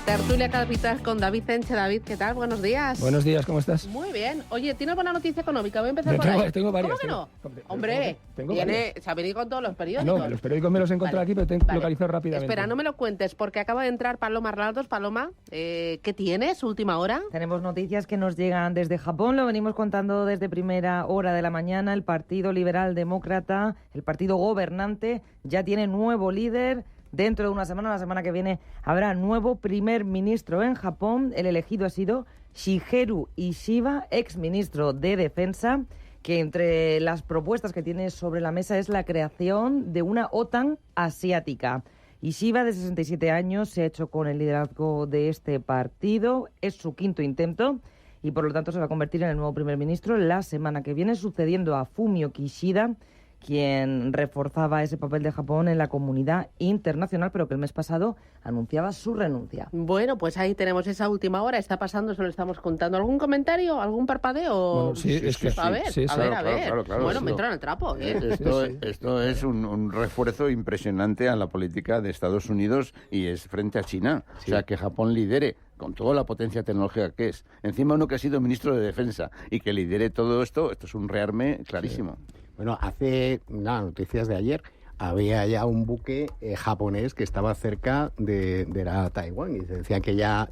Tertulia Capital con David Enche. David, ¿qué tal? Buenos días. Buenos días, ¿cómo estás? Muy bien. Oye, ¿tienes buena noticia económica? Voy a empezar por ahí. Tengo varias. ¿Cómo que no? Hombre, se ha venido con todos los periódicos. No, los periódicos me los he encontrado aquí, pero tengo que localizar rápidamente. Espera, no me lo cuentes, porque acaba de entrar Paloma Arnaldos. Paloma, ¿qué tienes? Última hora. Tenemos noticias que nos llegan desde Japón, lo venimos contando desde primera hora de la mañana. El Partido Liberal Demócrata, el partido gobernante, ya tiene nuevo líder. Dentro de una semana, la semana que viene, habrá nuevo primer ministro en Japón. El elegido ha sido Shigeru Ishiba, exministro de Defensa, que entre las propuestas que tiene sobre la mesa es la creación de una OTAN asiática. Ishiba, de 67 años, se ha hecho con el liderazgo de este partido. Es su quinto intento y, por lo tanto, se va a convertir en el nuevo primer ministro la semana que viene, sucediendo a Fumio Kishida, quien reforzaba ese papel de Japón en la comunidad internacional, pero que el mes pasado anunciaba su renuncia. Bueno, pues ahí tenemos esa última hora. Está pasando, se lo estamos contando. ¿Algún comentario? ¿Algún parpadeo? Bueno, sí, es que... A ver, sí, a ver. Claro, bueno, me entra en el trapo. Esto es un refuerzo impresionante a la política de Estados Unidos y es frente a China. Sí. O sea, que Japón lidere con toda la potencia tecnológica que es. Encima uno que ha sido ministro de Defensa y que lidere todo esto es un rearme clarísimo. Sí. Bueno, hace noticias de ayer, había ya un buque japonés que estaba cerca de la Taiwán y se decía que ya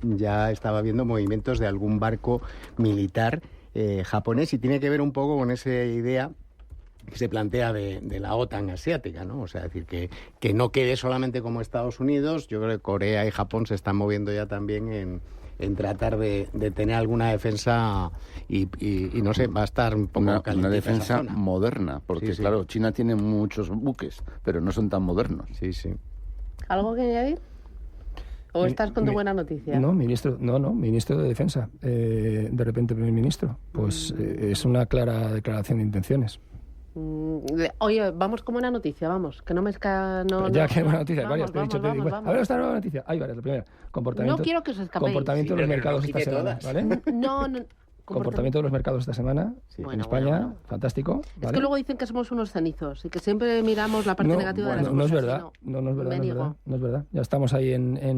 estaba viendo movimientos de algún barco militar japonés, y tiene que ver un poco con esa idea que se plantea de la OTAN asiática, ¿no? O sea, decir, que no quede solamente como Estados Unidos. Yo creo que Corea y Japón se están moviendo ya también en tratar de tener alguna defensa y no sé, va a estar un poco una defensa moderna, porque sí. Claro, China tiene muchos buques, pero no son tan modernos. Sí. ¿Algo que añadir? ¿O estás con tu buena noticia? No, ministro de Defensa, de repente primer ministro. Pues es una clara declaración de intenciones. Oye, vamos con buena noticia, vamos, que no me Ya que buena noticia, varias, te he dicho. A ver, esta nueva noticia, hay varias. La primera, comportamiento. No quiero que os escapéis. Comportamiento de los mercados esta semana, ¿vale? No. Comportamiento de los mercados esta semana en España, bueno. Fantástico. ¿Vale? Es que luego dicen que somos unos cenizos y que siempre miramos la parte negativa de las cosas. No es verdad, no es verdad. Ya estamos ahí en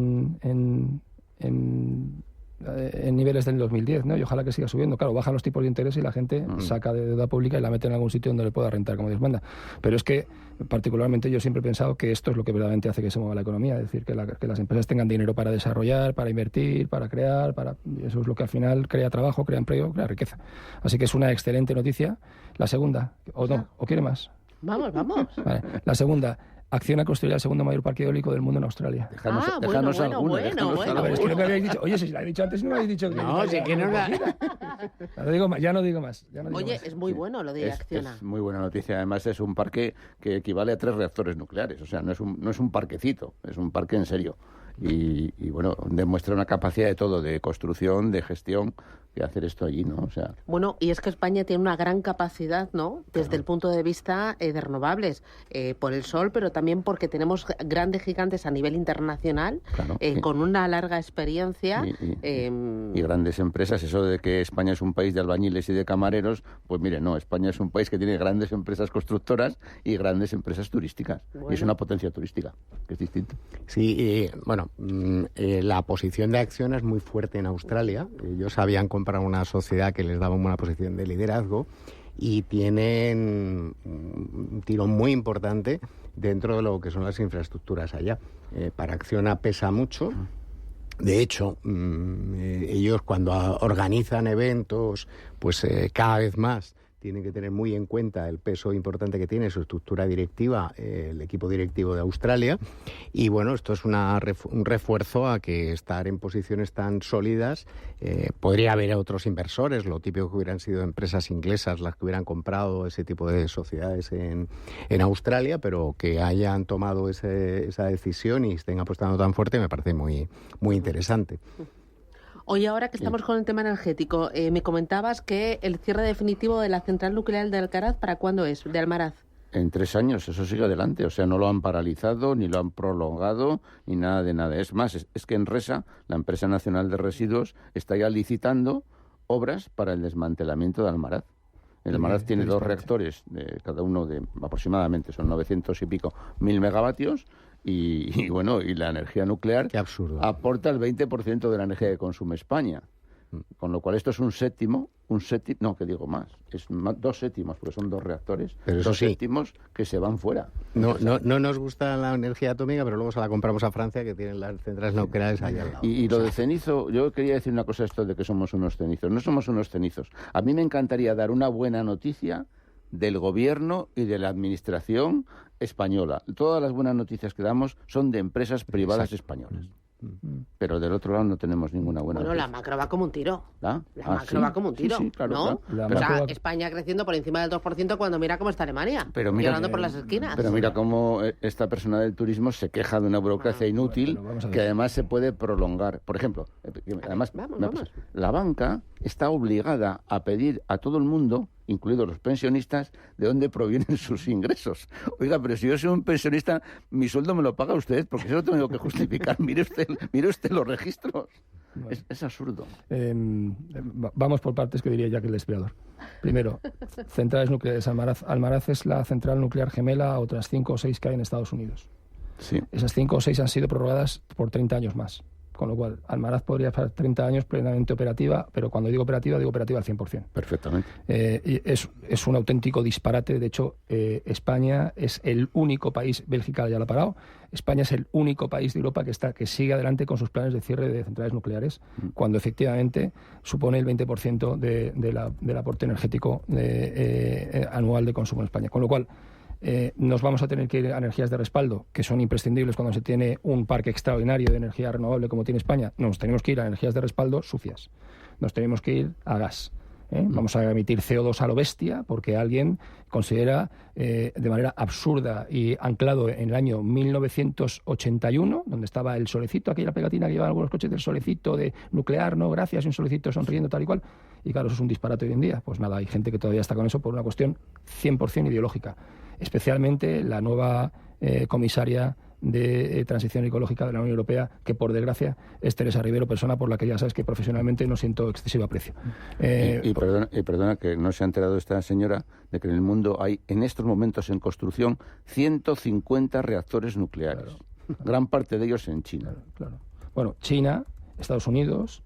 niveles del 2010, ¿no? Y ojalá que siga subiendo. Claro, bajan los tipos de interés y la gente saca de deuda pública y la mete en algún sitio donde le pueda rentar como Dios manda. Pero es que, particularmente, yo siempre he pensado que esto es lo que verdaderamente hace que se mueva la economía, es decir, que las empresas tengan dinero para desarrollar, para invertir, para crear, eso es lo que al final crea trabajo, crea empleo, crea riqueza. Así que es una excelente noticia. La segunda, ¿o quiere más? Vamos. Vale. La segunda, Acciona construirá el segundo mayor parque eólico del mundo en Australia. Bueno. A ver, es que no me habéis dicho. Oye, si la he dicho antes, no me habéis dicho que... No, si que no la... Ya no digo más. Oye, es muy bueno lo de Acciona. Es muy buena noticia. Además, es un parque que equivale a 3 reactores nucleares. O sea, no es un parquecito, es un parque en serio. Y bueno, demuestra una capacidad de todo, de construcción, de gestión, que hacer esto allí, ¿no? O sea... Bueno, y es que España tiene una gran capacidad, ¿no? Desde el punto de vista de renovables, por el sol, pero también porque tenemos grandes gigantes a nivel internacional, con una larga experiencia. Y grandes empresas. Eso de que España es un país de albañiles y de camareros, pues mire, no, España es un país que tiene grandes empresas constructoras y grandes empresas turísticas. Bueno. Y es una potencia turística, que es distinto. Sí, la posición de Acciona es muy fuerte en Australia. Ellos habían comprado una sociedad que les daba una posición de liderazgo y tienen un tirón muy importante dentro de lo que son las infraestructuras allá. Para Acciona pesa mucho. De hecho, ellos cuando organizan eventos, pues cada vez más tienen que tener muy en cuenta el peso importante que tiene su estructura directiva, el equipo directivo de Australia. Y bueno, esto es un refuerzo a que estar en posiciones tan sólidas. Podría haber otros inversores, lo típico que hubieran sido empresas inglesas las que hubieran comprado ese tipo de sociedades en Australia, pero que hayan tomado esa decisión y estén apostando tan fuerte me parece muy, muy interesante. Oye, ahora que estamos con el tema energético, me comentabas que el cierre definitivo de la central nuclear de Alcaraz, ¿para cuándo es? De Almaraz. En 3 años, eso sigue adelante. O sea, no lo han paralizado, ni lo han prolongado, ni nada de nada. Es más, es que Enresa, la empresa nacional de residuos, está ya licitando obras para el desmantelamiento de Almaraz. El Almaraz tiene 2 reactores, cada uno de aproximadamente, son 900 y pico, 1000 megavatios, y la energía nuclear aporta el 20% de la energía que consume España. Con lo cual esto es un séptimo, no, que digo más, es 2 séptimos, porque son 2 reactores, pero 2 séptimos que se van fuera. No nos gusta la energía atómica, pero luego se la compramos a Francia, que tienen las centrales nucleares ahí al lado. Y lo de cenizo, yo quería decir una cosa, esto de que somos unos cenizos. No somos unos cenizos. A mí me encantaría dar una buena noticia del gobierno y de la administración española. Todas las buenas noticias que damos son de empresas privadas españolas. Pero del otro lado no tenemos ninguna buena noticia. La macro va como un tiro. La macro va como un tiro, sí, claro, ¿no? Claro. O sea, España creciendo por encima del 2% cuando mira cómo está Alemania. Llorando por las esquinas. Pero mira cómo esta persona del turismo se queja de una burocracia inútil que además se puede prolongar. Por ejemplo, la banca está obligada a pedir a todo el mundo, incluidos los pensionistas, de dónde provienen sus ingresos. Oiga, pero si yo soy un pensionista, mi sueldo me lo paga usted, porque eso lo tengo que justificar. Mire usted los registros. Bueno. Es absurdo. Vamos por partes, que diría ya que el desperador. Primero, centrales nucleares. Almaraz es la central nuclear gemela a otras 5 o 6 que hay en Estados Unidos. Sí. Esas 5 o 6 han sido prorrogadas por 30 años más. Con lo cual, Almaraz podría estar 30 años plenamente operativa, pero cuando digo operativa al 100%. Perfectamente. Y es un auténtico disparate. De hecho, España es el único país, Bélgica ya lo ha parado, España es el único país de Europa que sigue adelante con sus planes de cierre de centrales nucleares, cuando efectivamente supone el 20% del aporte energético anual de consumo en España. Con lo cual, nos vamos a tener que ir a energías de respaldo, que son imprescindibles cuando se tiene un parque extraordinario de energía renovable como tiene España. Nos tenemos que ir a energías de respaldo sucias. Nos tenemos que ir a gas. Vamos a emitir CO2 a lo bestia porque alguien considera de manera absurda y anclado en el año 1981, donde estaba el solecito, aquella pegatina que llevaban algunos coches del solecito de nuclear, no, gracias, y un solecito sonriendo tal y cual. Y claro, eso es un disparate hoy en día. Pues nada, hay gente que todavía está con eso por una cuestión 100% ideológica. Especialmente la nueva comisaria de transición ecológica de la Unión Europea, que por desgracia es Teresa Rivero, persona por la que ya sabes que profesionalmente no siento excesivo aprecio. Perdona que no se ha enterado esta señora de que en el mundo hay en estos momentos en construcción 150 reactores nucleares. Claro. Gran parte de ellos en China. Claro. Bueno, China, Estados Unidos,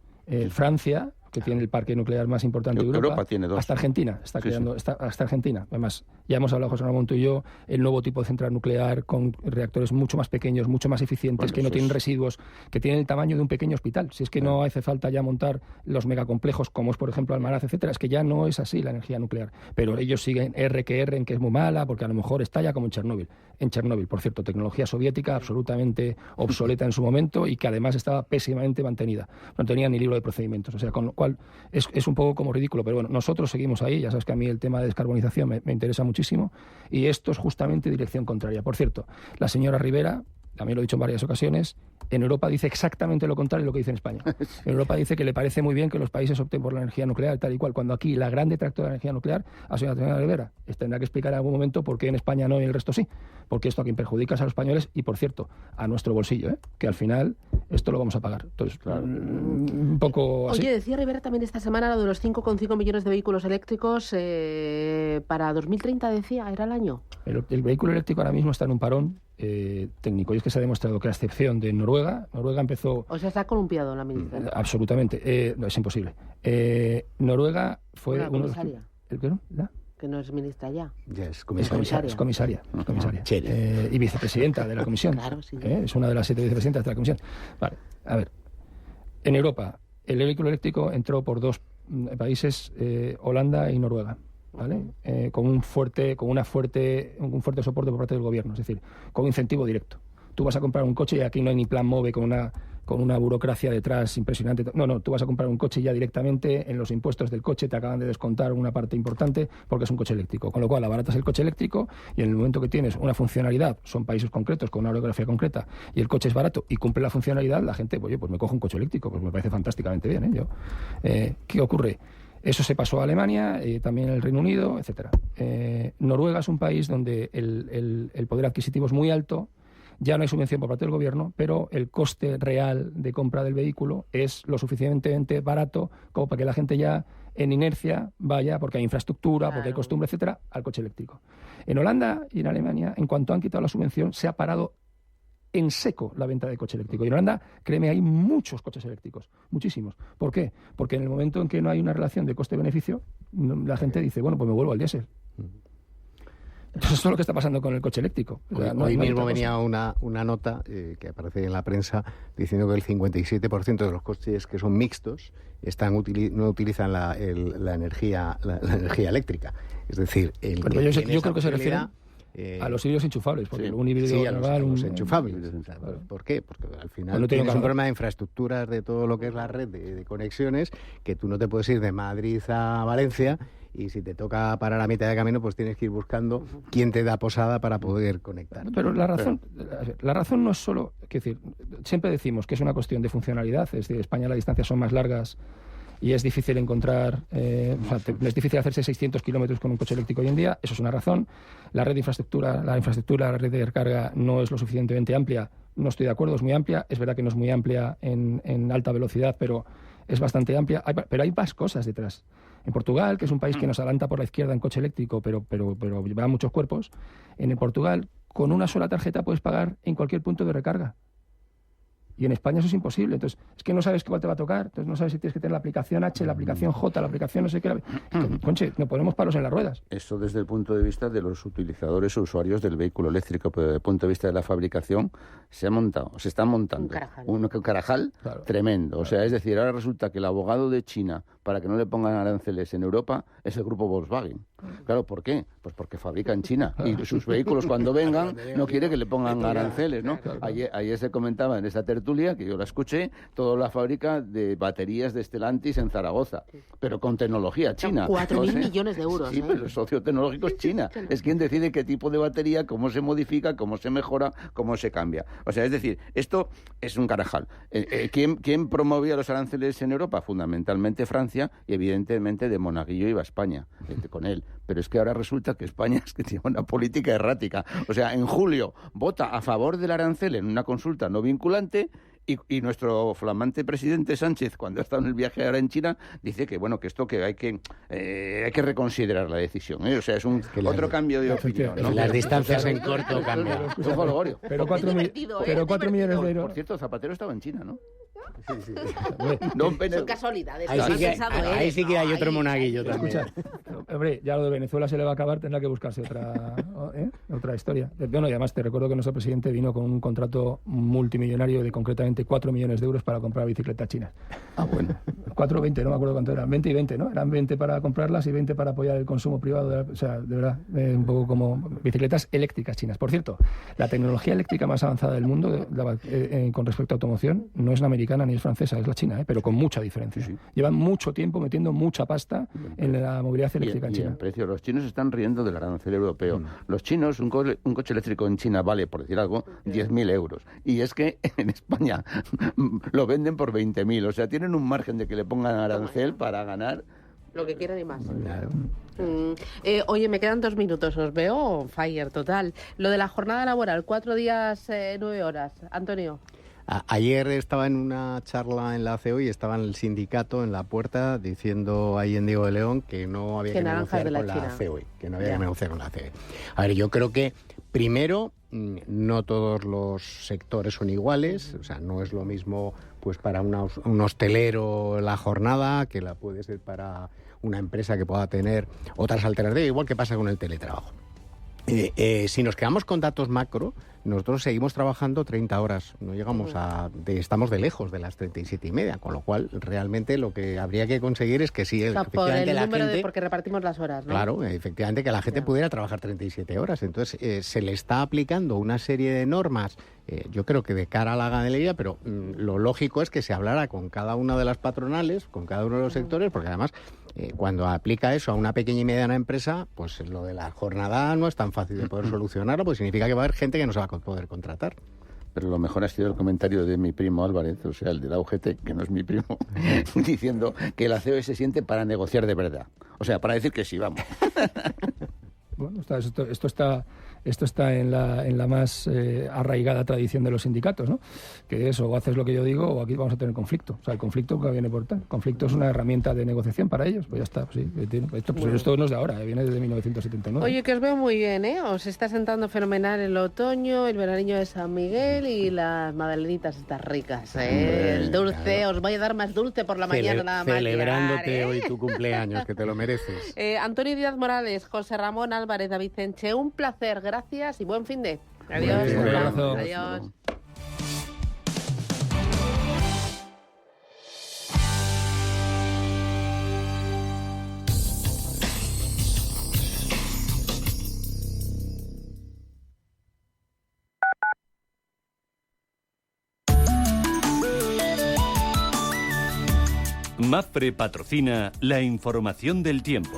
Francia, que tiene el parque nuclear más importante de Europa tiene 2. Hasta Argentina está creando, hasta Argentina. Además, ya hemos hablado, José Ramón, tú y yo, el nuevo tipo de central nuclear con reactores mucho más pequeños, mucho más eficientes, que no tienen residuos, que tienen el tamaño de un pequeño hospital. Si es que no hace falta ya montar los megacomplejos, como es, por ejemplo, Almaraz, etcétera, es que ya no es así la energía nuclear. Pero ellos siguen en que es muy mala, porque a lo mejor está ya como en Chernóbil. En Chernóbil, por cierto, tecnología soviética absolutamente obsoleta en su momento y que además estaba pésimamente mantenida. No tenía ni libro de procedimientos. O sea, con lo cual es un poco como ridículo, pero bueno, nosotros seguimos ahí. Ya sabes que a mí el tema de descarbonización me interesa muchísimo y esto es justamente dirección contraria. Por cierto, la señora Rivera, también lo he dicho en varias ocasiones, en Europa dice exactamente lo contrario de lo que dice en España. En Europa dice que le parece muy bien que los países opten por la energía nuclear tal y cual, cuando aquí la gran detractora de la energía nuclear ha sido la señora Rivera. Tendrá que explicar en algún momento por qué en España no y en el resto sí, porque esto a quien perjudica es a los españoles y, por cierto, a nuestro bolsillo, que al final esto lo vamos a pagar. Entonces, claro, un poco así. Oye, decía Rivera también esta semana lo de los 5,5 millones de vehículos eléctricos para 2030, decía, era el año. El vehículo eléctrico ahora mismo está en un parón técnico, y es que se ha demostrado que a excepción de Noruega empezó... O sea, está columpiado la ministra. Absolutamente, no, es imposible. Noruega fue una comisaria. ¿El qué no? ¿La? Que no es ministra ya. Ya es comisaria. Es comisaria. Y vicepresidenta de la comisión. Claro, sí. Es una de las 7 vicepresidentas de la comisión. Vale, a ver. En Europa, el vehículo eléctrico entró por 2 países, Holanda y Noruega. ¿Vale? Con un fuerte soporte por parte del gobierno, es decir, con un incentivo directo. Tú vas a comprar un coche y aquí no hay ni plan MOVE con una burocracia detrás impresionante. No, tú vas a comprar un coche y ya directamente en los impuestos del coche te acaban de descontar una parte importante porque es un coche eléctrico. Con lo cual abaratas el coche eléctrico y en el momento que tienes una funcionalidad, son países concretos con una orografía concreta y el coche es barato y cumple la funcionalidad, la gente, pues me cojo un coche eléctrico, pues me parece fantásticamente bien. ¿Qué ocurre? Eso se pasó a Alemania, también el Reino Unido, etcétera. Noruega es un país donde el poder adquisitivo es muy alto, Ya no hay subvención por parte del gobierno, pero el coste real de compra del vehículo es lo suficientemente barato como para que la gente ya en inercia vaya, porque hay infraestructura, porque hay costumbre, etcétera, al coche eléctrico. En Holanda y en Alemania, en cuanto han quitado la subvención, se ha parado en seco la venta de coche eléctrico. Y en Holanda, créeme, hay muchos coches eléctricos, muchísimos. ¿Por qué? Porque en el momento en que no hay una relación de coste-beneficio, la gente dice, bueno, pues me vuelvo al diésel. Entonces, eso es lo que está pasando con el coche eléctrico. Hoy mismo venía una nota que aparece en la prensa diciendo que el 57% de los coches que son mixtos no utilizan la energía eléctrica. Es decir, yo creo que se refiere a los híbridos enchufables, porque un híbrido los enchufables. ¿Por qué? Porque al final tienes un problema de infraestructuras de todo lo que es la red de conexiones, que tú no te puedes ir de Madrid a Valencia, y si te toca parar a mitad de camino, pues tienes que ir buscando quién te da posada para poder conectar. Pero la razón no es solo, es decir, siempre decimos que es una cuestión de funcionalidad, es decir, en España las distancias son más largas y es difícil encontrar, es difícil hacerse 600 kilómetros con un coche eléctrico hoy en día, eso es una razón. La red de infraestructura, la red de recarga no es lo suficientemente amplia, no estoy de acuerdo, es muy amplia, es verdad que no es muy amplia en alta velocidad, pero es bastante amplia, pero hay más cosas detrás. En Portugal, que es un país que nos adelanta por la izquierda en coche eléctrico, pero lleva muchos cuerpos, en Portugal con una sola tarjeta puedes pagar en cualquier punto de recarga. Y en España eso es imposible. Entonces, es que no sabes cuál te va a tocar. Entonces, no sabes si tienes que tener la aplicación H, la aplicación J, la aplicación no sé qué. Conche, no ponemos palos en las ruedas. Eso desde el punto de vista de los utilizadores o usuarios del vehículo eléctrico, pero desde el punto de vista de la fabricación, se están montando un carajal claro, tremendo. Claro. O sea, es decir, ahora resulta que el abogado de China para que no le pongan aranceles en Europa es el grupo Volkswagen. Claro, ¿por qué? Pues porque fabrica en China y sus vehículos cuando vengan no quiere que le pongan aranceles, ¿no? Ayer se comentaba en esta tertulia, que yo la escuché, toda la fábrica de baterías de Stellantis en Zaragoza, pero con tecnología china. 4.000 millones de euros. Sí, pero el socio tecnológico es China. Es quien decide qué tipo de batería, cómo se modifica, cómo se mejora, cómo se cambia. O sea, es decir, esto es un carajal. ¿Quién promovía los aranceles en Europa? Fundamentalmente Francia, y evidentemente de Monaguillo iba a España con él. Pero es que ahora resulta que España es que tiene una política errática. O sea, en julio vota a favor del arancel en una consulta no vinculante y nuestro flamante presidente Sánchez, cuando ha estado en el viaje ahora en China, dice que bueno, que esto que hay que reconsiderar la decisión, ¿eh? O sea, es otro cambio de opinión, ¿no? Las distancias en corto cambian. Pero 4 millones de euros. Por cierto, Zapatero estaba en China, ¿no? Sí. Son casualidades. Ahí sí que hay otro monaguillo también. Escucha, hombre, ya lo de Venezuela se le va a acabar, tendrá que buscarse otra historia. Bueno, y además te recuerdo que nuestro presidente vino con un contrato multimillonario de concretamente 4 millones de euros para comprar bicicletas chinas. Ah, bueno. 4 o 20, no me acuerdo cuánto eran. 20 y 20, ¿no? Eran 20 para comprarlas y 20 para apoyar el consumo privado. O sea, de verdad, un poco como bicicletas eléctricas chinas. Por cierto, la tecnología eléctrica más avanzada del mundo con respecto a automoción no es la americana ni es francesa, es la china, pero con mucha diferencia. Sí. Llevan mucho tiempo metiendo mucha pasta en la movilidad eléctrica en China. El precio. Los chinos están riendo del arancel europeo. Los chinos, un coche eléctrico en China vale, por decir algo, 10.000 euros. Y es que en España lo venden por 20.000. O sea, tienen un margen de que le pongan arancel para ganar lo que quieran y más. Claro. Oye, me quedan 2 minutos, os veo fire total. Lo de la jornada laboral, 4 días, 9 horas. Antonio. Ayer estaba en una charla en la CEO y estaba en el sindicato en la puerta diciendo ahí en Diego de León que no había que negociar con la CEO, que no había que negociar con la CEO. A ver, yo creo que primero no todos los sectores son iguales, o sea, no es lo mismo pues para un hostelero la jornada que la puede ser para una empresa que pueda tener otras alternativas, igual que pasa con el teletrabajo. Si nos quedamos con datos macro, nosotros seguimos trabajando 30 horas, no llegamos estamos de lejos de las 37,5, con lo cual realmente lo que habría que conseguir es que sí, efectivamente la gente, porque repartimos las horas, ¿no? Claro, efectivamente que la gente pudiera trabajar 37 horas. Entonces se le está aplicando una serie de normas, yo creo que de cara a la ganadería, pero lo lógico es que se hablara con cada una de las patronales, con cada uno de los sectores, porque además cuando aplica eso a una pequeña y mediana empresa, pues lo de la jornada no es tan fácil de poder solucionarlo, pues significa que va a haber gente que no se va a poder contratar. Pero lo mejor ha sido el comentario de mi primo Álvarez, o sea, el de la UGT, que no es mi primo, diciendo que la COE se siente para negociar de verdad. O sea, para decir que sí, vamos. Bueno, esto está esto está en la más arraigada tradición de los sindicatos, ¿no? Que es o haces lo que yo digo o aquí vamos a tener conflicto. O sea, el conflicto que viene por tal. El conflicto es una herramienta de negociación para ellos. Pues ya está. Pues sí, esto no es de ahora, viene desde 1979. Oye, que os veo muy bien, ¿eh? Os está sentando fenomenal el otoño, el veraniño de San Miguel y las magdalenitas estas ricas, ¿eh? El dulce, claro. Os voy a dar más dulce por la mañana nada más. Celebrándote hoy tu cumpleaños, que te lo mereces. Antonio Díaz Morales, José Ramón Álvarez, David Enche, un placer, gracias y buen fin de. Adiós. Un abrazo. Adiós. Mapfre patrocina la información del tiempo.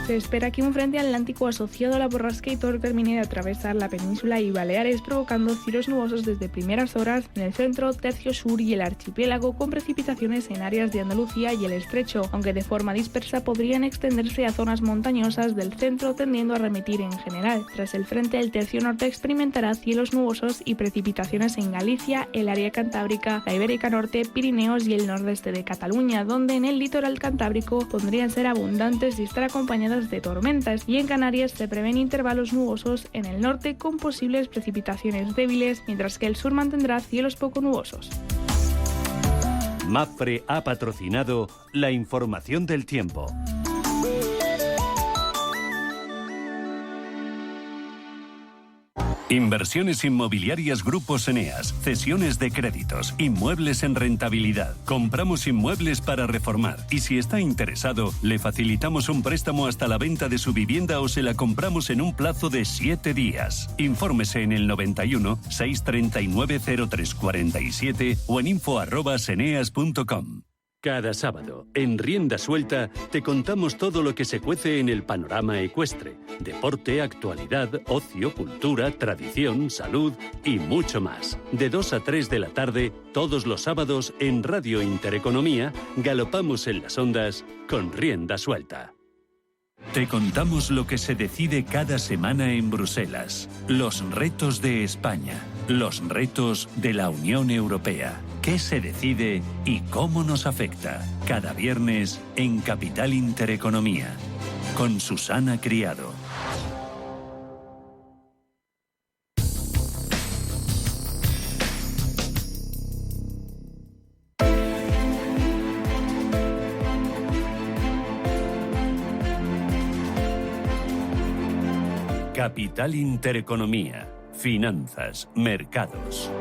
Se espera que un frente atlántico asociado a la borrasca Hitor termine de atravesar la península y Baleares, provocando cielos nubosos desde primeras horas en el centro, tercio sur y el archipiélago, con precipitaciones en áreas de Andalucía y el Estrecho, aunque de forma dispersa podrían extenderse a zonas montañosas del centro, tendiendo a remitir en general. Tras el frente, el tercio norte experimentará cielos nubosos y precipitaciones en Galicia, el área cantábrica, la Ibérica Norte, Pirineos y el nordeste de Cataluña, donde en el litoral cantábrico podrían ser abundantes y estar acompañadas de tormentas, y en Canarias se prevén intervalos nubosos en el norte con posibles precipitaciones débiles, mientras que el sur mantendrá cielos poco nubosos. Mapfre ha patrocinado la información del tiempo. Inversiones inmobiliarias Grupos Eneas, cesiones de créditos, inmuebles en rentabilidad. Compramos inmuebles para reformar y si está interesado, le facilitamos un préstamo hasta la venta de su vivienda o se la compramos en un plazo de 7 días. Infórmese en el 91 639 0347 o en info@eneas.com. Cada sábado, en Rienda Suelta, te contamos todo lo que se cuece en el panorama ecuestre. Deporte, actualidad, ocio, cultura, tradición, salud y mucho más. De 2 a 3 de la tarde, todos los sábados, en Radio Intereconomía, galopamos en las ondas con Rienda Suelta. Te contamos lo que se decide cada semana en Bruselas. Los retos de España. Los retos de la Unión Europea. ¿Qué se decide y cómo nos afecta? Cada viernes en Capital Intereconomía. Con Susana Criado. Capital Intereconomía. Finanzas, mercados.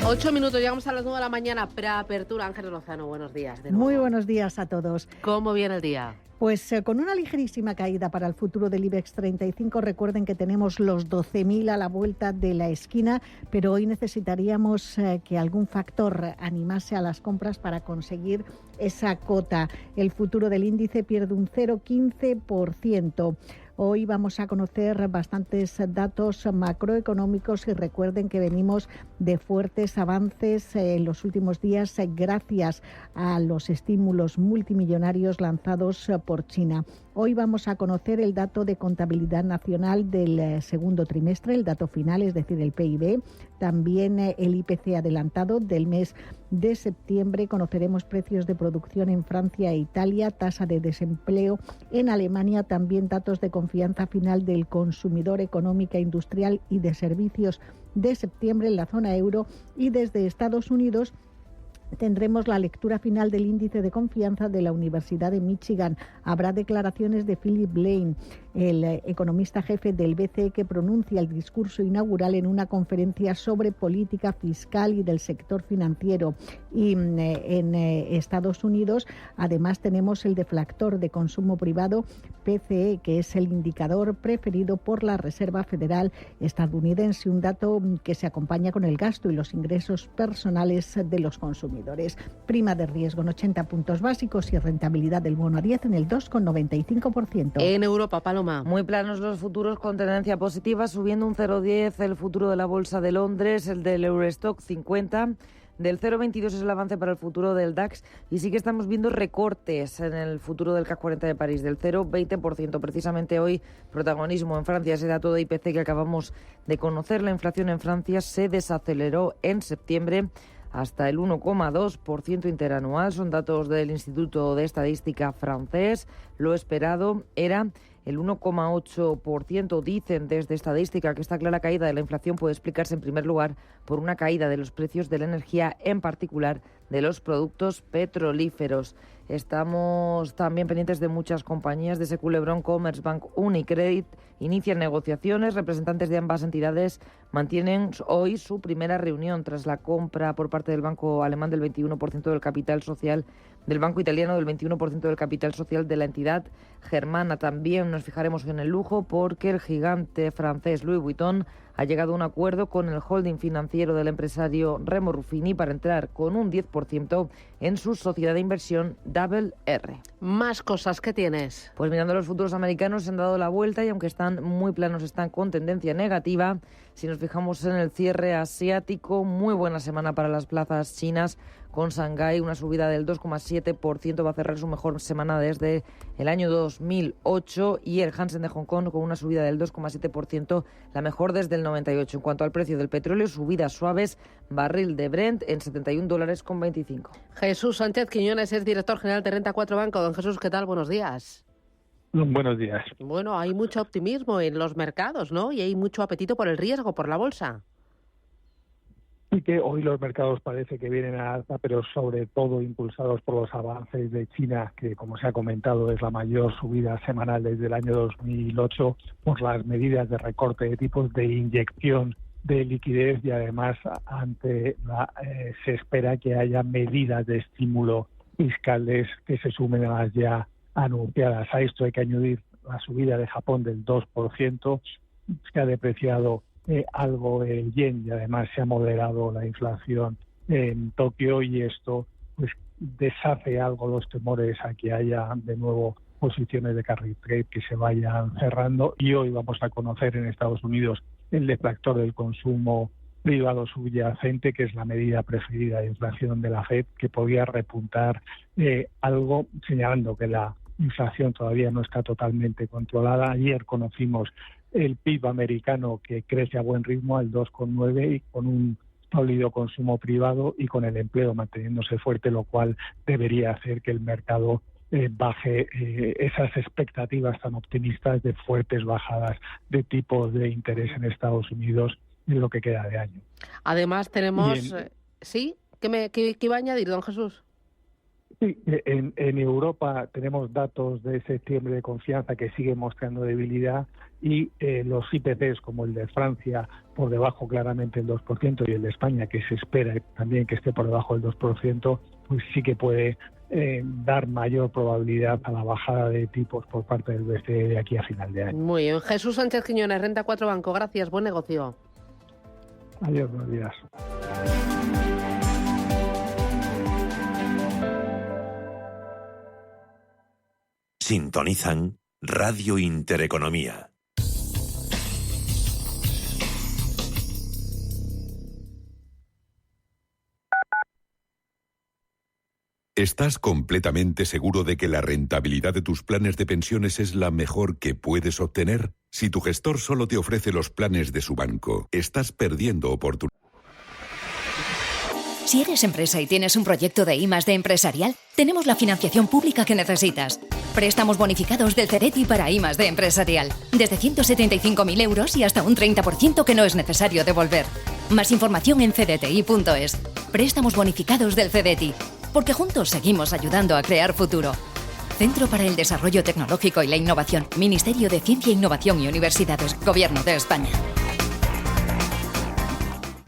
8 minutos, llegamos a las 9 de la mañana. Preapertura, Ángeles Lozano, buenos días. Muy buenos días a todos. ¿Cómo viene el día? Pues con una ligerísima caída para el futuro del IBEX 35. Recuerden que tenemos los 12.000 a la vuelta de la esquina, pero hoy necesitaríamos que algún factor animase a las compras para conseguir esa cota. El futuro del índice pierde un 0,15%. Hoy vamos a conocer bastantes datos macroeconómicos y recuerden que venimos de fuertes avances en los últimos días gracias a los estímulos multimillonarios lanzados por China. Hoy vamos a conocer el dato de contabilidad nacional del segundo trimestre, el dato final, es decir, el PIB. También el IPC adelantado del mes de septiembre. Conoceremos precios de producción en Francia e Italia, tasa de desempleo en Alemania, también datos de confianza final del consumidor, económica, industrial y de servicios de septiembre en la zona euro, y desde Estados Unidos tendremos la lectura final del índice de confianza de la Universidad de Michigan. Habrá declaraciones de Philip Lane, el economista jefe del BCE, que pronuncia el discurso inaugural en una conferencia sobre política fiscal y del sector financiero. Y en Estados Unidos, además, tenemos el deflactor de consumo privado, PCE, que es el indicador preferido por la Reserva Federal estadounidense, un dato que se acompaña con el gasto y los ingresos personales de los consumidores. Prima de riesgo en 80 puntos básicos y rentabilidad del bono a 10 en el 2,95%. En Europa, Paloma. Paloma. Muy planos los futuros con tendencia positiva, subiendo un 0,10 el futuro de la Bolsa de Londres, el del Eurostock 50. Del 0,22 es el avance para el futuro del DAX y sí que estamos viendo recortes en el futuro del CAC 40 de París, del 0,20%. Precisamente hoy, protagonismo en Francia, ese dato de IPC que acabamos de conocer. La inflación en Francia se desaceleró en septiembre hasta el 1,2% interanual. Son datos del Instituto de Estadística francés. Lo esperado era el 1,8%. Dicen desde Estadística que esta clara caída de la inflación puede explicarse en primer lugar por una caída de los precios de la energía, en particular de los productos petrolíferos. Estamos también pendientes de muchas compañías de ese culebrón. Commerzbank, Unicredit inician negociaciones. Representantes de ambas entidades mantienen hoy su primera reunión tras la compra por parte del banco alemán del 21% del capital social, del banco italiano del 21% del capital social de la entidad germana. También nos fijaremos en el lujo porque el gigante francés Louis Vuitton ha llegado a un acuerdo con el holding financiero del empresario Remo Ruffini para entrar con un 10% en su sociedad de inversión Double R. Más cosas que tienes. Pues mirando los futuros americanos se han dado la vuelta y aunque están muy planos, están con tendencia negativa. Si nos fijamos en el cierre asiático, muy buena semana para las plazas chinas, con Shanghái una subida del 2,7%, va a cerrar su mejor semana desde el año 2008, y el Hansen de Hong Kong con una subida del 2,7%, la mejor desde el 98. En cuanto al precio del petróleo, subidas suaves, barril de Brent en $71,25. Jesús Sánchez Quiñones es director general de Renta 4 Banco. Don Jesús, ¿qué tal? Buenos días. Buenos días. Bueno, hay mucho optimismo en los mercados, ¿no? Y hay mucho apetito por el riesgo, por la bolsa. Y que hoy los mercados parece que vienen a alza, pero sobre todo impulsados por los avances de China, que como se ha comentado es la mayor subida semanal desde el año 2008, por las medidas de recorte de tipos, de inyección de liquidez, y además se espera que haya medidas de estímulo fiscales que se sumen a las ya anunciadas. A esto hay que añadir la subida de Japón del 2%, se ha depreciado algo el yen y además se ha moderado la inflación en Tokio, y esto pues deshace algo los temores a que haya de nuevo posiciones de carry trade que se vayan cerrando. Y hoy vamos a conocer en Estados Unidos el deflactor del consumo privado subyacente, que es la medida preferida de inflación de la FED, que podría repuntar algo, señalando que la inflación todavía no está totalmente controlada. Ayer conocimos el PIB americano, que crece a buen ritmo al 2,9 y con un sólido consumo privado y con el empleo manteniéndose fuerte, lo cual debería hacer que el mercado baje esas expectativas tan optimistas de fuertes bajadas de tipos de interés en Estados Unidos en lo que queda de año. Además tenemos... ¿Sí? ¿Qué iba a añadir, don Jesús? Sí, en Europa tenemos datos de septiembre de confianza que siguen mostrando debilidad, y los IPCs como el de Francia por debajo claramente del 2% y el de España, que se espera también que esté por debajo del 2%, pues sí que puede dar mayor probabilidad a la bajada de tipos por parte del BCE de aquí a final de año. Muy bien. Jesús Sánchez Quiñones, Renta 4 Banco. Gracias, buen negocio. Adiós, buenos días. Sintonizan Radio Intereconomía. ¿Estás completamente seguro de que la rentabilidad de tus planes de pensiones es la mejor que puedes obtener? Si tu gestor solo te ofrece los planes de su banco, estás perdiendo oportunidades. Si eres empresa y tienes un proyecto de I+D empresarial, tenemos la financiación pública que necesitas. Préstamos bonificados del CEDETI para I+D empresarial. Desde 175.000 euros y hasta un 30% que no es necesario devolver. Más información en cdti.es. Préstamos bonificados del CEDETI. Porque juntos seguimos ayudando a crear futuro. Centro para el Desarrollo Tecnológico y la Innovación. Ministerio de Ciencia, Innovación y Universidades. Gobierno de España.